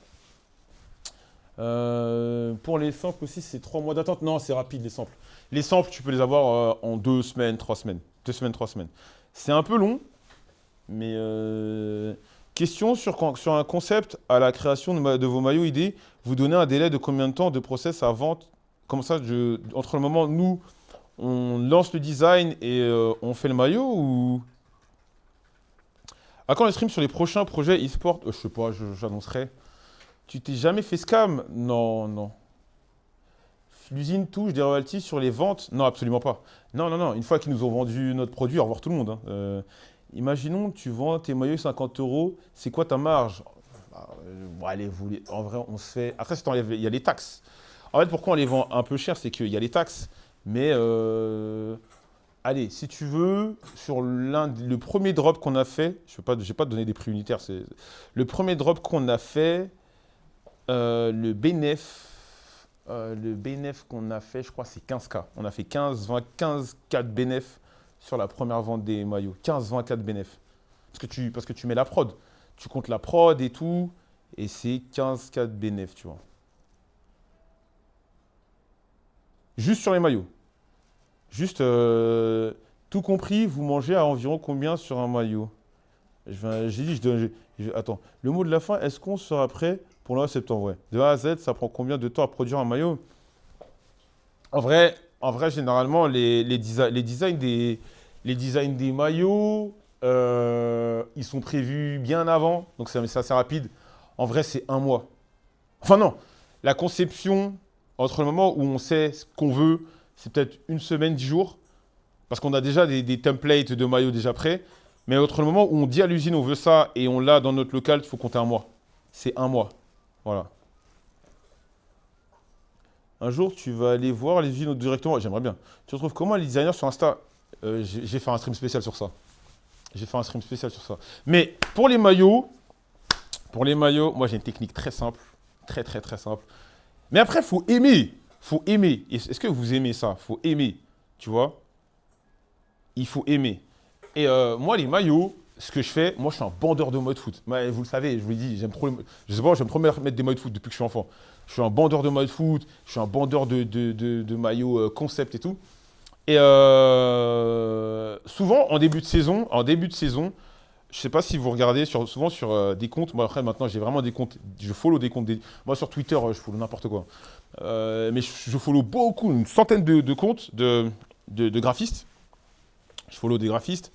Pour les samples aussi, c'est 3 mois d'attente. Non, c'est rapide les samples. Les samples, tu peux les avoir en 2 semaines, 3 semaines. 2 semaines, 3 semaines. C'est un peu long, mais question sur un concept à la création de vos maillots idées. Vous donnez un délai de combien de temps de process à vente? Comme ça, entre le moment où nous, on lance le design et on fait le maillot ou... À quand les streams sur les prochains projets e-sport? Je sais pas, j'annoncerai. Tu t'es jamais fait scam? Non, non. L'usine touche des royalties sur les ventes? Non, absolument pas. Non, non, non. Une fois qu'ils nous ont vendu notre produit, au revoir tout le monde, hein. Imaginons, tu vends tes maillots 50 euros. C'est quoi ta marge? Bon, allez, en vrai, on se fait... Après, il y a les taxes. En fait, pourquoi on les vend un peu cher? C'est qu'il y a les taxes. Mais, allez, si tu veux, sur le premier drop qu'on a fait, je ne vais pas te donner des prix unitaires. Le premier drop qu'on a fait, le bénéf qu'on a fait, je crois, c'est 15K. On a fait 15K de bénéf sur la première vente des maillots. 15-20K de bénéf. Parce que tu mets la prod. Tu comptes la prod et tout, et c'est 15K de bénéf, tu vois. Juste sur les maillots. Juste, tout compris, vous mangez à environ combien sur un maillot? J'ai dit, attends, le mot de la fin, est-ce qu'on sera prêt pour le mois de septembre? Ouais. De A à Z, ça prend combien de temps à produire un maillot? En vrai, généralement, les designs des maillots, ils sont prévus bien avant, donc c'est assez rapide. En vrai, c'est 1 mois. Enfin non, la conception, entre le moment où on sait ce qu'on veut, c'est peut-être 1 semaine, 10 jours, parce qu'on a déjà des templates de maillots déjà prêts. Mais entre le moment où on dit à l'usine on veut ça et on l'a dans notre local, il faut compter 1 mois. C'est 1 mois. Voilà. Un jour, tu vas aller voir les usines directement. J'aimerais bien. Tu retrouves comment les designers sur Insta? J'ai fait un stream spécial sur ça. Mais pour les maillots, moi j'ai une technique très simple. Très, très, très simple. Mais après, il faut aimer. Faut aimer. Est-ce que vous aimez ça? Faut aimer. Tu vois? il faut aimer. Et moi, les maillots, ce que je fais, moi, je suis un bandeur de maillots de foot. Ouais, vous le savez, je vous l'ai dit, j'aime trop je sais pas, j'aime trop mettre des maillots de foot depuis que je suis enfant. Je suis un bandeur de maillots de foot, je suis un bandeur de maillots concept et tout. Et souvent, en début de saison, je sais pas si vous regardez souvent sur des comptes. Moi, après, maintenant, j'ai vraiment des comptes. Je follow des comptes. Moi, sur Twitter, je follow n'importe quoi. Mais je follow beaucoup, une centaine de comptes de graphistes. Je follow des graphistes.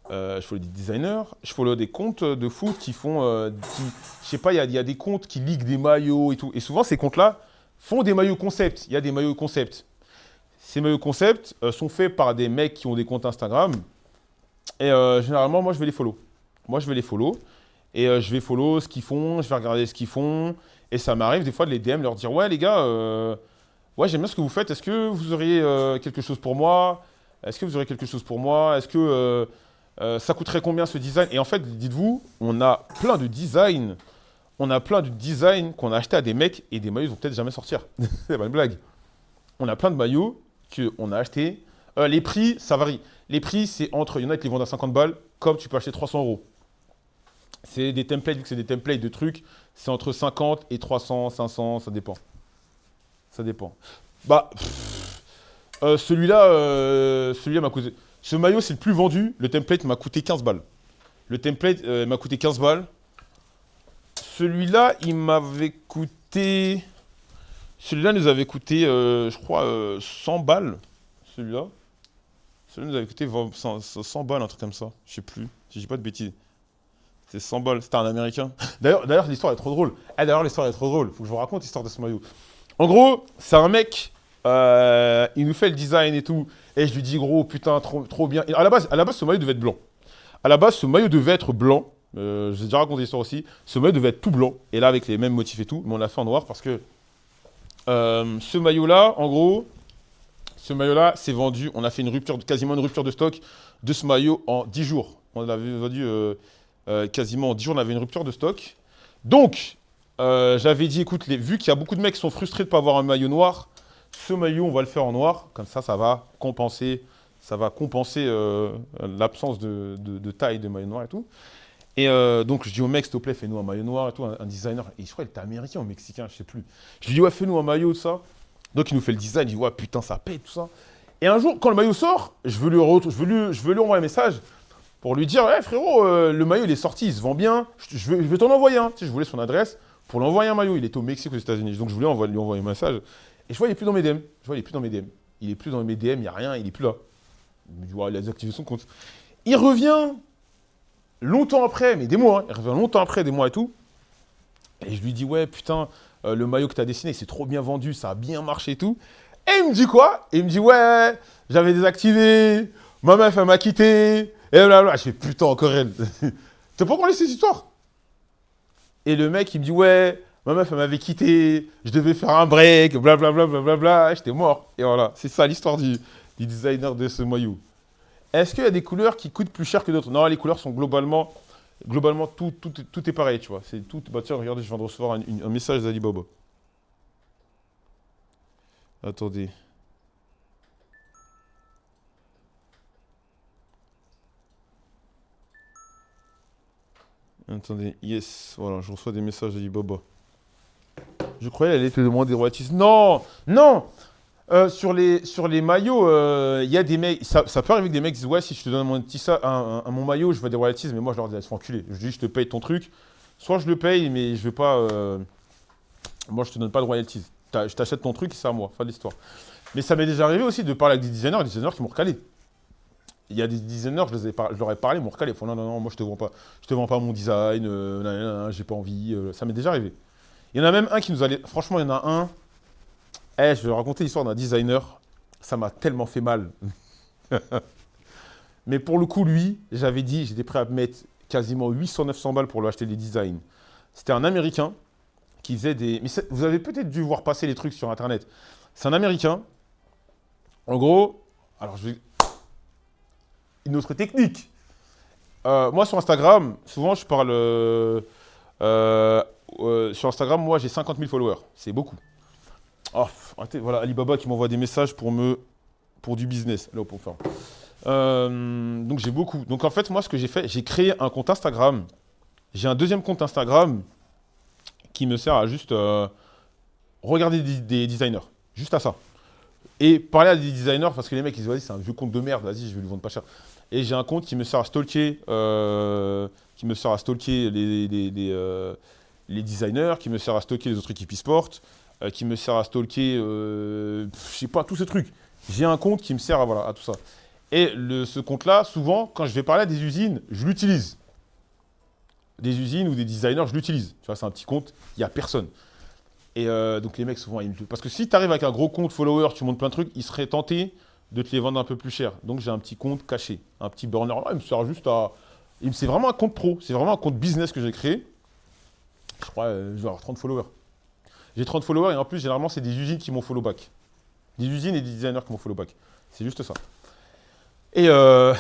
Je follow des designers. Je follow des comptes de foot qui font. Je sais pas, il y a des comptes qui liguent des maillots et tout. Et souvent, ces comptes-là font des maillots concept. Il y a des maillots concept. Ces maillots concept sont faits par des mecs qui ont des comptes Instagram. Et généralement, moi, je vais les follow. Moi, je vais les follow. Et je vais follow ce qu'ils font, je vais regarder ce qu'ils font. Et ça m'arrive des fois de les DM, leur dire, ouais, les gars, ouais, j'aime bien ce que vous faites. Est-ce que vous auriez quelque chose pour moi? Est-ce que vous aurez quelque chose pour moi? Est-ce que ça coûterait combien ce design? Et en fait, dites-vous, on a plein de designs. On a plein de designs qu'on a acheté à des mecs et des maillots, ils vont peut-être jamais sortir. C'est pas une blague. On a plein de maillots qu'on a achetés. Les prix, ça varie. Les prix, c'est entre. Il y en a qui les vendent à 50 balles, comme tu peux acheter 300 euros. C'est des templates, vu que c'est des templates de trucs, c'est entre 50 et 300, 500, ça dépend. Ça dépend. Bah, celui-là m'a coûté. Ce maillot, c'est le plus vendu. Le template m'a coûté 15 balles. Le template m'a coûté 15 balles. Celui-là, il m'avait coûté. Celui-là nous avait coûté, je crois, 100 balles. Celui-là. Celui-là nous avait coûté 100 balles, un truc comme ça. Je sais plus, si je dis pas de bêtises. C'était 100 balles, c'était un Américain. D'ailleurs, l'histoire est trop drôle. D'ailleurs, l'histoire est trop drôle. Faut que je vous raconte l'histoire de ce maillot. En gros, c'est un mec, il nous fait le design et tout. Et je lui dis, gros, putain, trop bien. Et à la base, ce maillot devait être blanc. À la base, ce maillot devait être blanc. J'ai déjà raconté l'histoire aussi. Ce maillot devait être tout blanc. Et là, avec les mêmes motifs et tout. Mais on l'a fait en noir parce que ce maillot-là, en gros, ce maillot-là, c'est vendu. On a fait quasiment une rupture de stock de ce maillot en 10 jours. On l'avait vendu quasiment en 10 jours, on avait une rupture de stock. Donc, j'avais dit, écoute, vu qu'il y a beaucoup de mecs qui sont frustrés de ne pas avoir un maillot noir, ce maillot, on va le faire en noir. Comme ça va compenser, l'absence de taille de maillot noir et tout. Et donc, je dis au mec, s'il te plaît, fais-nous un maillot noir et tout, un designer. Et je crois qu'il était américain ou mexicain, je sais plus. Je lui dis, ouais, fais-nous un maillot, tout ça. Donc, il nous fait le design, il dit, ouais, putain, ça pète, tout ça. Et un jour, quand le maillot sort, je veux lui envoyer un message pour lui dire, hey, frérot, le maillot, il est sorti, il se vend bien, je vais t'en envoyer un. Tu sais, je voulais son adresse pour lui envoyer un maillot. Il était au Mexique, aux États-Unis. Donc, je voulais lui envoyer un message. Et je vois, il n'est plus dans mes DM. Il n'est plus dans mes DM, il n'y a rien, il n'est plus là. Il me dit, ouais, il a désactivé son compte. Il revient longtemps après, mais des mois, hein. Il revient longtemps après, des mois et tout. Et je lui dis, ouais, putain, le maillot que tu as dessiné, c'est trop bien vendu, ça a bien marché et tout. Et il me dit quoi? Il me dit, ouais, j'avais désactivé, ma meuf, elle m'a quitté, et blablabla. Je fais, putain, encore elle. T'as pas encore cette histoire? Et le mec, il me dit, ouais, ma meuf, elle m'avait quitté, je devais faire un break, blablabla, blablabla. J'étais mort. Et voilà, c'est ça l'histoire du designer de ce maillot. Est-ce qu'il y a des couleurs qui coûtent plus cher que d'autres? Non, les couleurs sont globalement tout est pareil, tu vois. C'est tout. Bah tiens, regardez, je viens de recevoir un message d'Alibaba. Attendez. Attendez, yes, voilà, je reçois des messages d'Alibaba. Je croyais qu'elle allait te demander des royalties. Non, non. Sur les maillots, il y a des mecs, ça peut arriver que des mecs disent, ouais, si je te donne mon maillot, je veux des royalties, mais moi je leur dis, elles sont enculées. Je dis, je te paye ton truc, soit je le paye, mais je veux pas, moi je te donne pas de royalties. Je t'achète ton truc, c'est à moi, fin de l'histoire. Mais ça m'est déjà arrivé aussi de parler avec des designers qui m'ont recalé. Il y a des designers, je leur ai parlé, ils m'ont recalé. Ils font, non, non, non, moi je te vends pas mon design, j'ai pas envie. Ça m'est déjà arrivé. Il y en a même un qui nous allait, franchement, il y en a un. Je vais raconter l'histoire d'un designer. Ça m'a tellement fait mal. Mais pour le coup, lui, j'avais dit, j'étais prêt à mettre quasiment 800-900 balles pour lui acheter des designs. C'était un Américain qui faisait des... Mais vous avez peut-être dû voir passer les trucs sur Internet. C'est un Américain. En gros, alors je vais... Une autre technique. Moi, sur Instagram, souvent, je parle... sur Instagram, moi, j'ai 50 000 followers. C'est beaucoup. Oh, arrêtez, voilà, Alibaba qui m'envoie des messages pour du business. Là, pour faire. Donc j'ai beaucoup. Donc en fait, moi, ce que j'ai fait, j'ai créé un compte Instagram. J'ai un deuxième compte Instagram qui me sert à juste regarder des designers. Juste à ça. Et parler à des designers, parce que les mecs, ils se disent, vas-y, c'est un vieux compte de merde, vas-y, je vais lui vendre pas cher. Et j'ai un compte qui me sert à stalker, les designers, qui me sert à stalker les autres équipes e-sport, qui me sert à stalker, je sais pas, tous ces trucs. J'ai un compte qui me sert à, voilà, à tout ça. Et ce compte-là, souvent, quand je vais parler à des usines, je l'utilise. Des usines ou des designers, je l'utilise. Tu vois, c'est un petit compte, il n'y a personne. Et donc les mecs, souvent, ils me tuent. Parce que si tu arrives avec un gros compte follower, tu montes plein de trucs, ils seraient tentés de te les vendre un peu plus cher. Donc j'ai un petit compte caché, un petit burner. Là, il me sert juste à... C'est vraiment un compte pro, c'est vraiment un compte business que j'ai créé. Je crois, je vais avoir 30 followers. J'ai 30 followers et en plus, généralement, c'est des usines qui m'ont follow back. Des usines et des designers qui m'ont follow back. C'est juste ça. Et un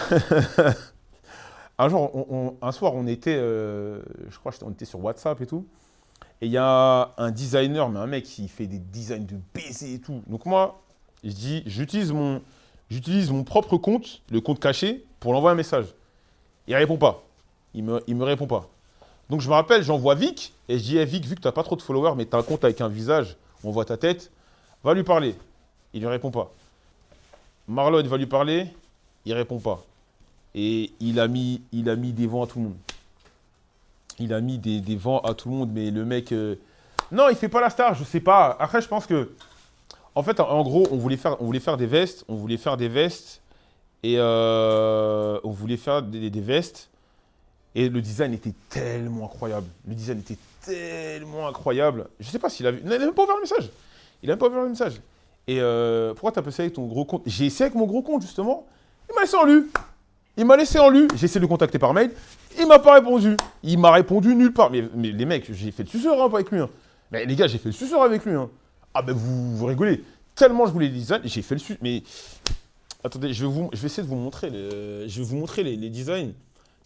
jour, un soir, on était, je crois, on était sur WhatsApp et tout. Et il y a un designer, mais un mec qui fait des designs de baisers et tout. Donc moi, je dis, j'utilise mon propre compte, le compte caché, pour l'envoyer un message. Il répond pas. Il me répond pas. Donc je me rappelle, j'envoie Vic, et je dis, hey, Vic, vu que tu n'as pas trop de followers, mais tu as un compte avec un visage, on voit ta tête, va lui parler. Il ne répond pas. Marlon va lui parler, il répond pas. Et il a mis des vents à tout le monde. Il a mis des vents à tout le monde, mais le mec... Non, il fait pas la star, je sais pas. Après, je pense que... En fait, en gros, on voulait faire des vestes. On voulait faire des vestes. Et on voulait faire des vestes. Et le design était tellement incroyable. Le design était tellement incroyable. Je sais pas s'il a vu... Il n'a même pas ouvert le message. Il n'a même pas ouvert le message. Et pourquoi t'as passé avec ton gros compte? J'ai essayé avec mon gros compte, justement. Il m'a laissé en lu. Il m'a laissé en lu. J'ai essayé de le contacter par mail. Il m'a pas répondu. Il m'a répondu nulle part. Mais les mecs, j'ai fait le suceur hein, avec lui. Hein. Mais les gars, j'ai fait le suceur avec lui. Hein. Ah ben vous rigolez. Tellement je voulais les designs, j'ai fait le suceur. Mais attendez, je vais essayer de vous montrer. Je vais vous montrer les designs.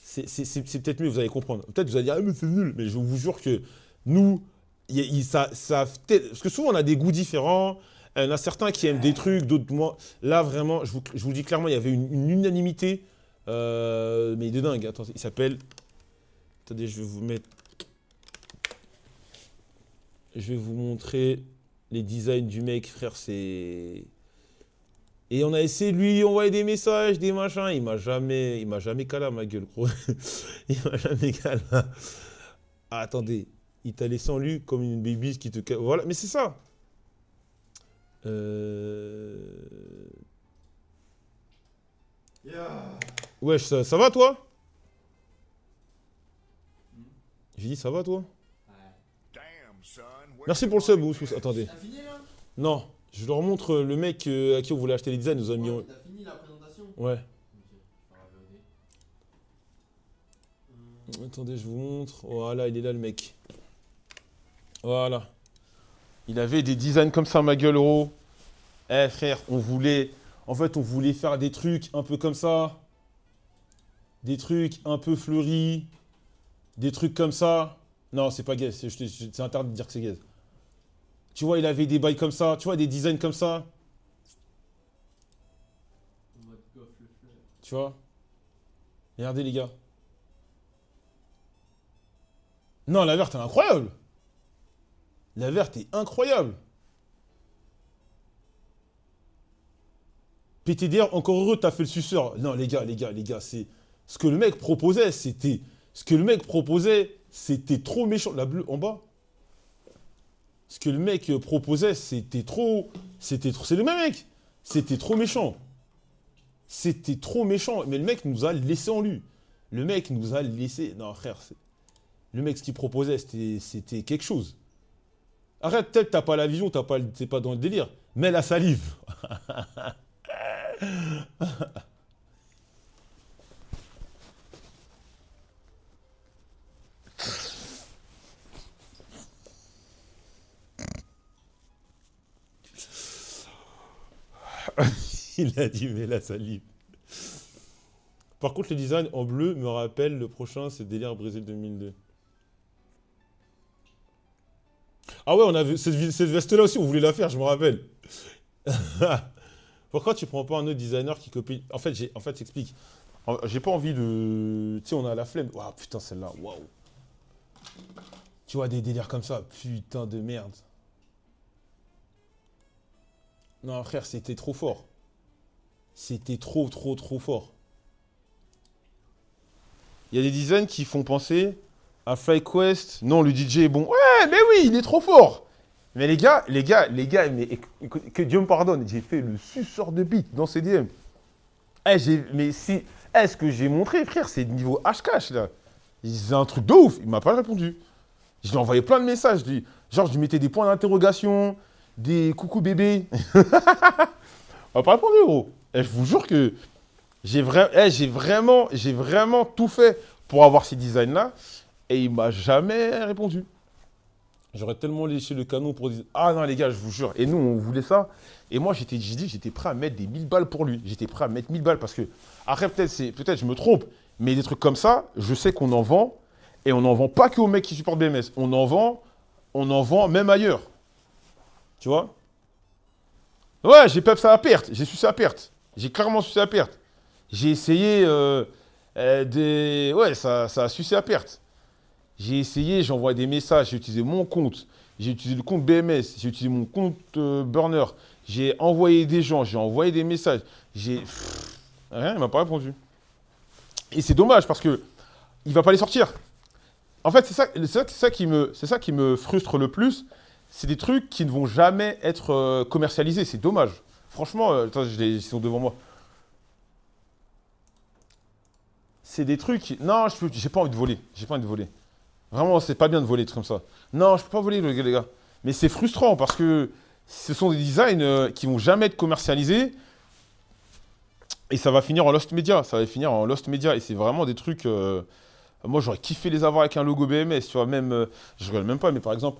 C'est peut-être mieux, vous allez comprendre. Peut-être vous allez dire, ah, mais c'est nul. Mais je vous jure que nous, parce que souvent on a des goûts différents. Il y en a certains qui aiment des trucs, d'autres moins. Là, vraiment, je vous le dis clairement, il y avait une unanimité. Mais de dingue. Attends, il s'appelle. Attendez, je vais vous mettre. Je vais vous montrer les designs du mec, frère. C'est. Et on a essayé de lui envoyer des messages, des machins. Il m'a jamais calé à ma gueule, gros. Il m'a jamais calé. Ah, attendez, il t'a laissé en lui comme une bébise qui te. Voilà, mais c'est ça. Wesh, ça va toi? J'ai dit ça va toi? Merci pour le sub, Ous. Attendez. T'as fini là? Non, je leur montre le mec à qui on voulait acheter les designs, nous a mis. T'as fini la présentation? Ouais. Ok, je vais regarder. Attendez, je vous montre. Voilà, il est là le mec. Voilà. Il avait des designs comme ça, ma gueule, gros. Eh frère, En fait, on voulait faire des trucs un peu comme ça. Des trucs un peu fleuris. Des trucs comme ça. Non, c'est pas gaze. C'est interdit de dire que c'est gaze. Tu vois, il avait des bails comme ça. Tu vois, des designs comme ça. En mode goff le fleur. Tu vois. Regardez, les gars. Non, la verte est incroyable. La verte est incroyable. PTDR, encore heureux, t'as fait le suceur. Non, les gars, c'est... Ce que le mec proposait, c'était... trop méchant. La bleue, en bas. Ce que le mec proposait, c'était trop... C'est le même mec. C'était trop méchant. C'était trop méchant. Mais le mec nous a laissé en lui. Le mec nous a laissé... Non, frère, le mec, ce qu'il proposait, c'était quelque chose. Arrête, peut-être t'as pas la vision, t'es pas dans le délire. Mais la salive. Il a dit, mais la salive. Par contre, le design en bleu me rappelle le prochain, c'est Délire Brésil 2002. Ah ouais, on a vu cette veste-là aussi, on voulait la faire, je me rappelle. Pourquoi tu prends pas un autre designer qui copie? En fait, j'explique. J'ai pas envie de. Tu sais, on a la flemme. Waouh, putain, celle-là, waouh. Tu vois, des délires comme ça, putain de merde. Non, frère, c'était trop fort. C'était trop, trop, trop fort. Il y a des designs qui font penser à FlyQuest. Non, le DJ est bon. Ouais, mais oui, il est trop fort. Mais les gars, mais que Dieu me pardonne, j'ai fait le suceur de bite dans ces DM. Mais si, ce que j'ai montré, frère, c'est niveau H-Cash, là. C'est un truc de ouf. Il m'a pas répondu. Je lui ai envoyé plein de messages. Genre, je lui mettais des points d'interrogation, des coucou bébé. Il m'a pas répondu, gros. Et je vous jure que j'ai vraiment tout fait pour avoir ces designs-là. Et il m'a jamais répondu. J'aurais tellement léché le canon pour dire ah non, les gars, je vous jure. Et nous, on voulait ça. Et moi, j'ai dit, j'étais prêt à mettre des 1000 balles pour lui. J'étais prêt à mettre 1000 balles parce que, après, peut-être je me trompe, mais des trucs comme ça, je sais qu'on en vend. Et on n'en vend pas qu'aux mecs qui supportent BMS. On en vend même ailleurs. Tu vois? Ouais, j'ai pep ça à perte. J'ai sucé à perte. J'ai clairement sucé à perte. J'ai essayé ouais, ça a sucé à perte. J'ai essayé, j'ai envoyé des messages, j'ai utilisé mon compte, j'ai utilisé le compte BMS, j'ai utilisé mon compte burner, j'ai envoyé des gens, j'ai envoyé des messages, rien, il m'a pas répondu. Et c'est dommage parce que il va pas les sortir. En fait, c'est ça qui me frustre le plus. C'est des trucs qui ne vont jamais être commercialisés. C'est dommage. Franchement, attends, ils sont devant moi. C'est des trucs. Non, j'ai pas envie de voler. J'ai pas envie de voler. Vraiment, c'est pas bien de voler des trucs comme ça. Non, je peux pas voler, les gars. Mais c'est frustrant parce que ce sont des designs qui vont jamais être commercialisés et ça va finir en Lost Media. Ça va finir en Lost Media et c'est vraiment des trucs. Moi, j'aurais kiffé les avoir avec un logo BMS, tu vois. Même, je rigole même pas, mais par exemple,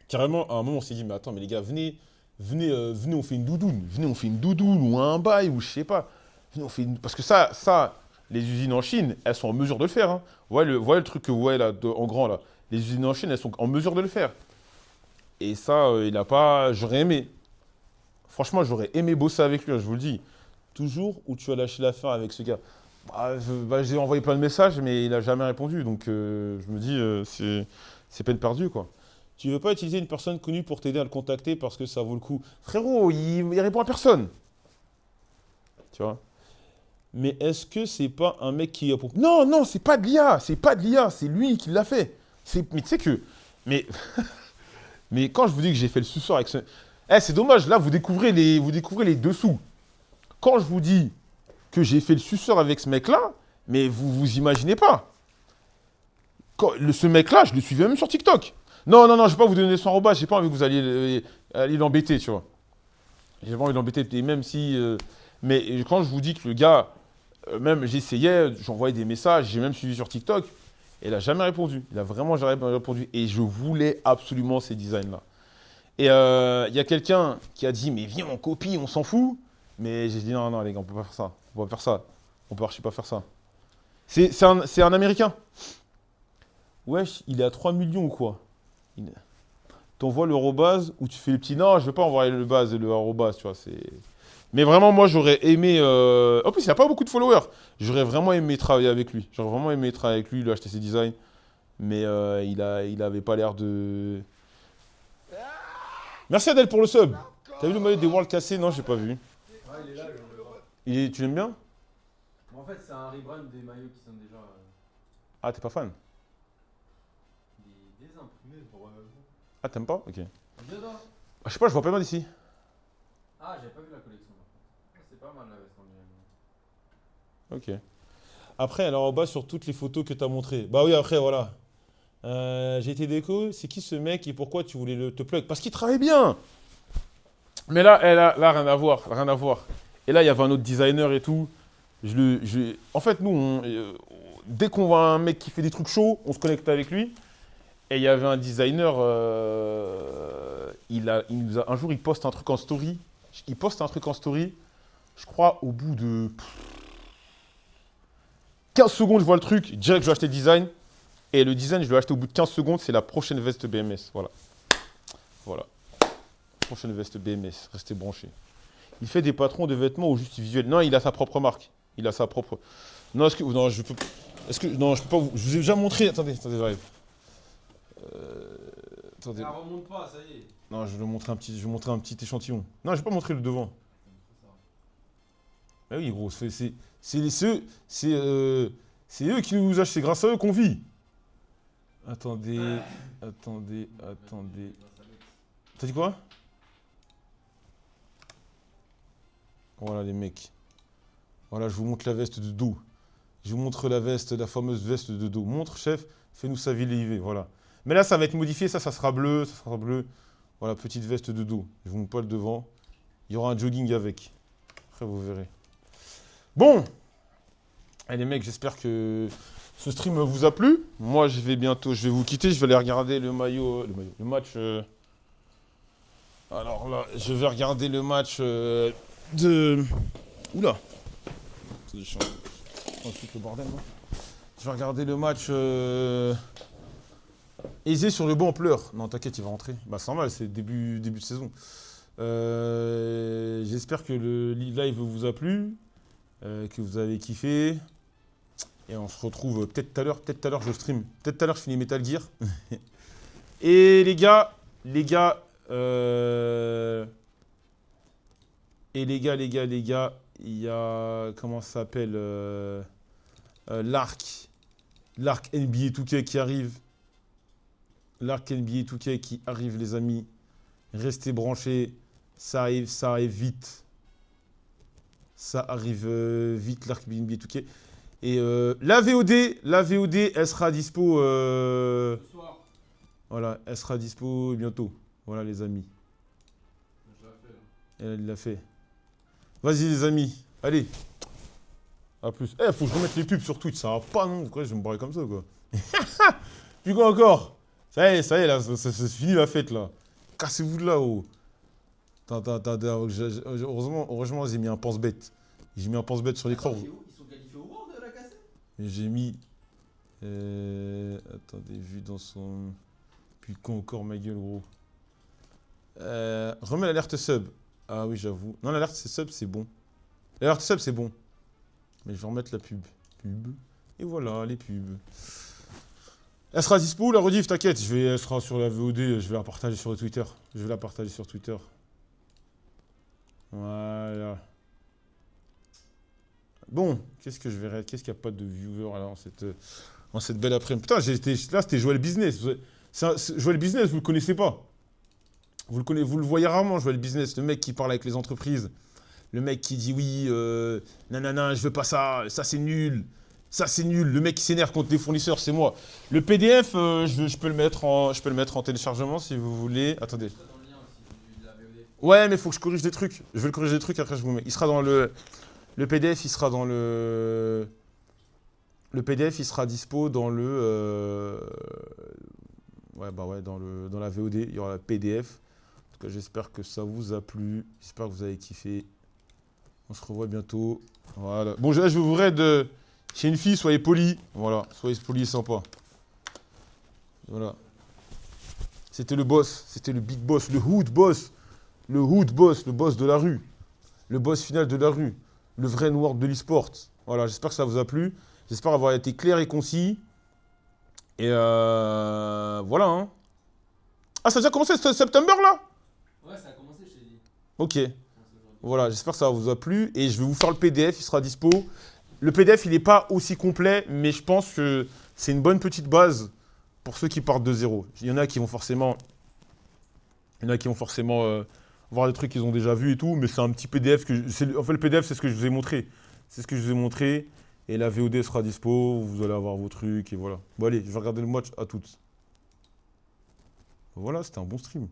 carrément, à un moment, on s'est dit, mais attends, mais les gars, venez, on fait une doudoune. Venez, on fait une doudoune ou un bail ou je sais pas. Venez, on fait parce que ça. Les usines en Chine, elles sont en mesure de le faire. Hein. Voyez le truc que vous voyez là, en grand là. Les usines en Chine, elles sont en mesure de le faire. Et ça, il a pas. J'aurais aimé. Franchement, j'aurais aimé bosser avec lui, hein, je vous le dis. Toujours où tu as lâché l'affaire avec ce gars. J'ai envoyé plein de messages, mais il n'a jamais répondu. Donc, je me dis, c'est peine perdue, quoi. Tu veux pas utiliser une personne connue pour t'aider à le contacter parce que ça vaut le coup. Frérot, il répond à personne. Tu vois? Mais est-ce que c'est pas un mec qui a... Non, non, c'est pas de l'IA, c'est lui qui l'a fait. Mais tu sais que... Mais... mais quand je vous dis que j'ai fait le suceur avec ce... c'est dommage, là, vous découvrez les dessous. Quand je vous dis que j'ai fait le suceur avec ce mec-là, mais vous imaginez pas. Ce mec-là, je le suivais même sur TikTok. Non, non, non, je vais pas vous donner son arobase, j'ai pas envie que vous alliez l'embêter, tu vois. J'ai pas envie de l'embêter, et même si... mais quand je vous dis que le gars... même j'essayais, j'envoyais des messages, j'ai même suivi sur TikTok, et il n'a jamais répondu. Il a vraiment jamais répondu. Et je voulais absolument ces designs-là. Et il y a quelqu'un qui a dit, mais viens, on copie, on s'en fout. Mais j'ai dit, non, non, les gars, on peut pas faire ça. On peut pas faire ça. On peut archi pas faire ça. C'est un Américain. Wesh, il est à 3 millions ou quoi? T'envoies l'eurobase ou tu fais le petit... Non, je veux pas envoyer le base et le arrobase, tu vois, c'est... Mais vraiment, moi, j'aurais aimé... En plus, il n'a pas beaucoup de followers. J'aurais vraiment aimé travailler avec lui. J'aurais vraiment aimé travailler avec lui, lui acheter ses designs. Mais il avait pas l'air de... Merci Adèle pour le sub. T'as vu le maillot des Worlds cassé? Non, j'ai pas vu. Ouais, il est là, le. Tu l'aimes bien? Mais en fait, c'est un rebrand des maillots qui sont déjà Ah, t'es pas fan? des imprimés pour. Ah, t'aimes pas? Ok. Dedans. Ah, je sais pas, je vois pas mal d'ici. Ah, j'avais pas vu la collection. C'est pas mal la veste en lui-même. Ok. Après, alors en bas sur toutes les photos que t'as montrées. Bah oui, après, voilà. GT Déco, c'est qui ce mec et pourquoi tu voulais te plug? Parce qu'il travaille bien. Mais là, rien à voir, rien à voir. Et là, il y avait un autre designer et tout. En fait, nous, dès qu'on voit un mec qui fait des trucs chauds, on se connecte avec lui. Et il y avait un designer, un jour, il poste un truc en story. Il poste un truc en story, je crois, au bout de 15 secondes, je vois le truc, direct, je vais acheter le design. Et le design, je l'ai acheté au bout de 15 secondes, c'est la prochaine veste BMS. Voilà. Voilà. Prochaine veste BMS, restez branchés. Il fait des patrons de vêtements ou juste visuels. Non, il a sa propre marque. Il a sa propre. Non, est-ce que. Non, je peux. Est-ce que. Non, je peux pas vous. Je vous ai déjà montré. Attendez, j'arrive. Attendez. Ça remonte pas, ça y est. Non, je vais vous montrer un petit échantillon. Non, je vais pas montrer le devant. Ah oui, gros, c'est eux qui nous achètent. C'est grâce à eux qu'on vit. Attendez. T'as dit quoi? Voilà les mecs. Voilà, je vous montre la veste de dos. Je vous montre la veste, la fameuse veste de dos. Montre, chef, fais-nous sa ville IV, voilà. Mais là, ça va être modifié, ça sera bleu, ça sera bleu. Voilà, petite veste de dos. Je vous montre pas le devant. Il y aura un jogging avec. Après, vous verrez. Bon. Allez les mecs, j'espère que ce stream vous a plu. Moi, je vais vous quitter. Je vais aller regarder le match. Alors là, je vais regarder le match de... Oula. Attendez, je suis en train de le bordel, moi. Je vais regarder le match... Aisé sur le banc en pleurs. Non, t'inquiète, il va rentrer. Bah, c'est normal, c'est début de saison. J'espère que le live vous a plu, que vous avez kiffé. Et on se retrouve peut-être tout à l'heure, je stream. Peut-être tout à l'heure, je finis Metal Gear. Et les gars, les gars, il y a, comment ça s'appelle, l'arc NBA 2K qui arrive. L'arc NBA 2K qui arrive, les amis. Restez branchés, ça arrive vite. Ça arrive vite, l'arc NBA 2K. Et la VOD, elle sera dispo. Ce soir. Voilà, elle sera dispo bientôt. Voilà, les amis. Je l'ai fait, là. Elle l'a fait. Vas-y, les amis. Allez. A plus. Eh, faut que je remette les pubs sur Twitch. Ça va pas, non? Pourquoi je vais me barrer comme ça, quoi? Puis quoi encore? Ça y est, là. C'est fini la fête, là. Cassez-vous de là, oh. Heureusement, j'ai mis un pense-bête. J'ai mis un pense-bête sur l'écran. Ils sont qualifiés au World, la cassette? J'ai mis... attendez, vu dans son... Puis con encore, ma gueule, gros. Remets l'alerte sub. Ah oui, j'avoue. Non, l'alerte sub, c'est bon. L'alerte sub, c'est bon. Mais je vais remettre la pub. Et voilà, les pubs. Elle sera dispo, la rediff, t'inquiète. Elle sera sur la VOD, je vais la partager sur Twitter. Voilà. Bon, qu'est-ce qu'il n'y a pas de viewers là, en cette belle après-midi? Putain, là, c'était Joël Business. Joël Business, vous le connaissez pas. Vous le voyez rarement, Joël Business. Le mec qui parle avec les entreprises. Le mec qui dit oui, nanana, je veux pas ça, ça c'est nul. Ça c'est nul. Le mec qui s'énerve contre les fournisseurs, c'est moi. Le PDF, je peux le mettre en téléchargement si vous voulez. Attendez. Dans le lien aussi de la VOD. Ouais, mais il faut que je corrige des trucs. Je vais le corriger des trucs, après je vous mets. Il sera dans le PDF, il sera dans le... Le PDF, il sera dispo dans le... Ouais, bah ouais, dans la VOD, il y aura le PDF. En tout cas, j'espère que ça vous a plu. J'espère que vous avez kiffé. On se revoit bientôt. Voilà. Bon, je vous raide... Chez une fille, soyez poli. Voilà, soyez poli et sympa. Voilà. C'était le boss, c'était le big boss, le hood boss. Le hood boss, le boss de la rue. Le boss final de la rue. Le vrai noir de l'e-sport. Voilà, j'espère que ça vous a plu. J'espère avoir été clair et concis. Et voilà. Hein. Ah, ça a déjà commencé ce septembre là? Ouais, ça a commencé, je t'ai dit. Ok. Voilà, j'espère que ça vous a plu. Et je vais vous faire le PDF, il sera dispo. Le PDF, il n'est pas aussi complet, mais je pense que c'est une bonne petite base pour ceux qui partent de zéro. Il y en a qui vont forcément... voir des trucs qu'ils ont déjà vus et tout, mais c'est un petit PDF en fait, le PDF, c'est ce que je vous ai montré. C'est ce que je vous ai montré. Et la VOD sera dispo, vous allez avoir vos trucs, et voilà. Bon, allez, je vais regarder le match à toutes. Voilà, c'était un bon stream.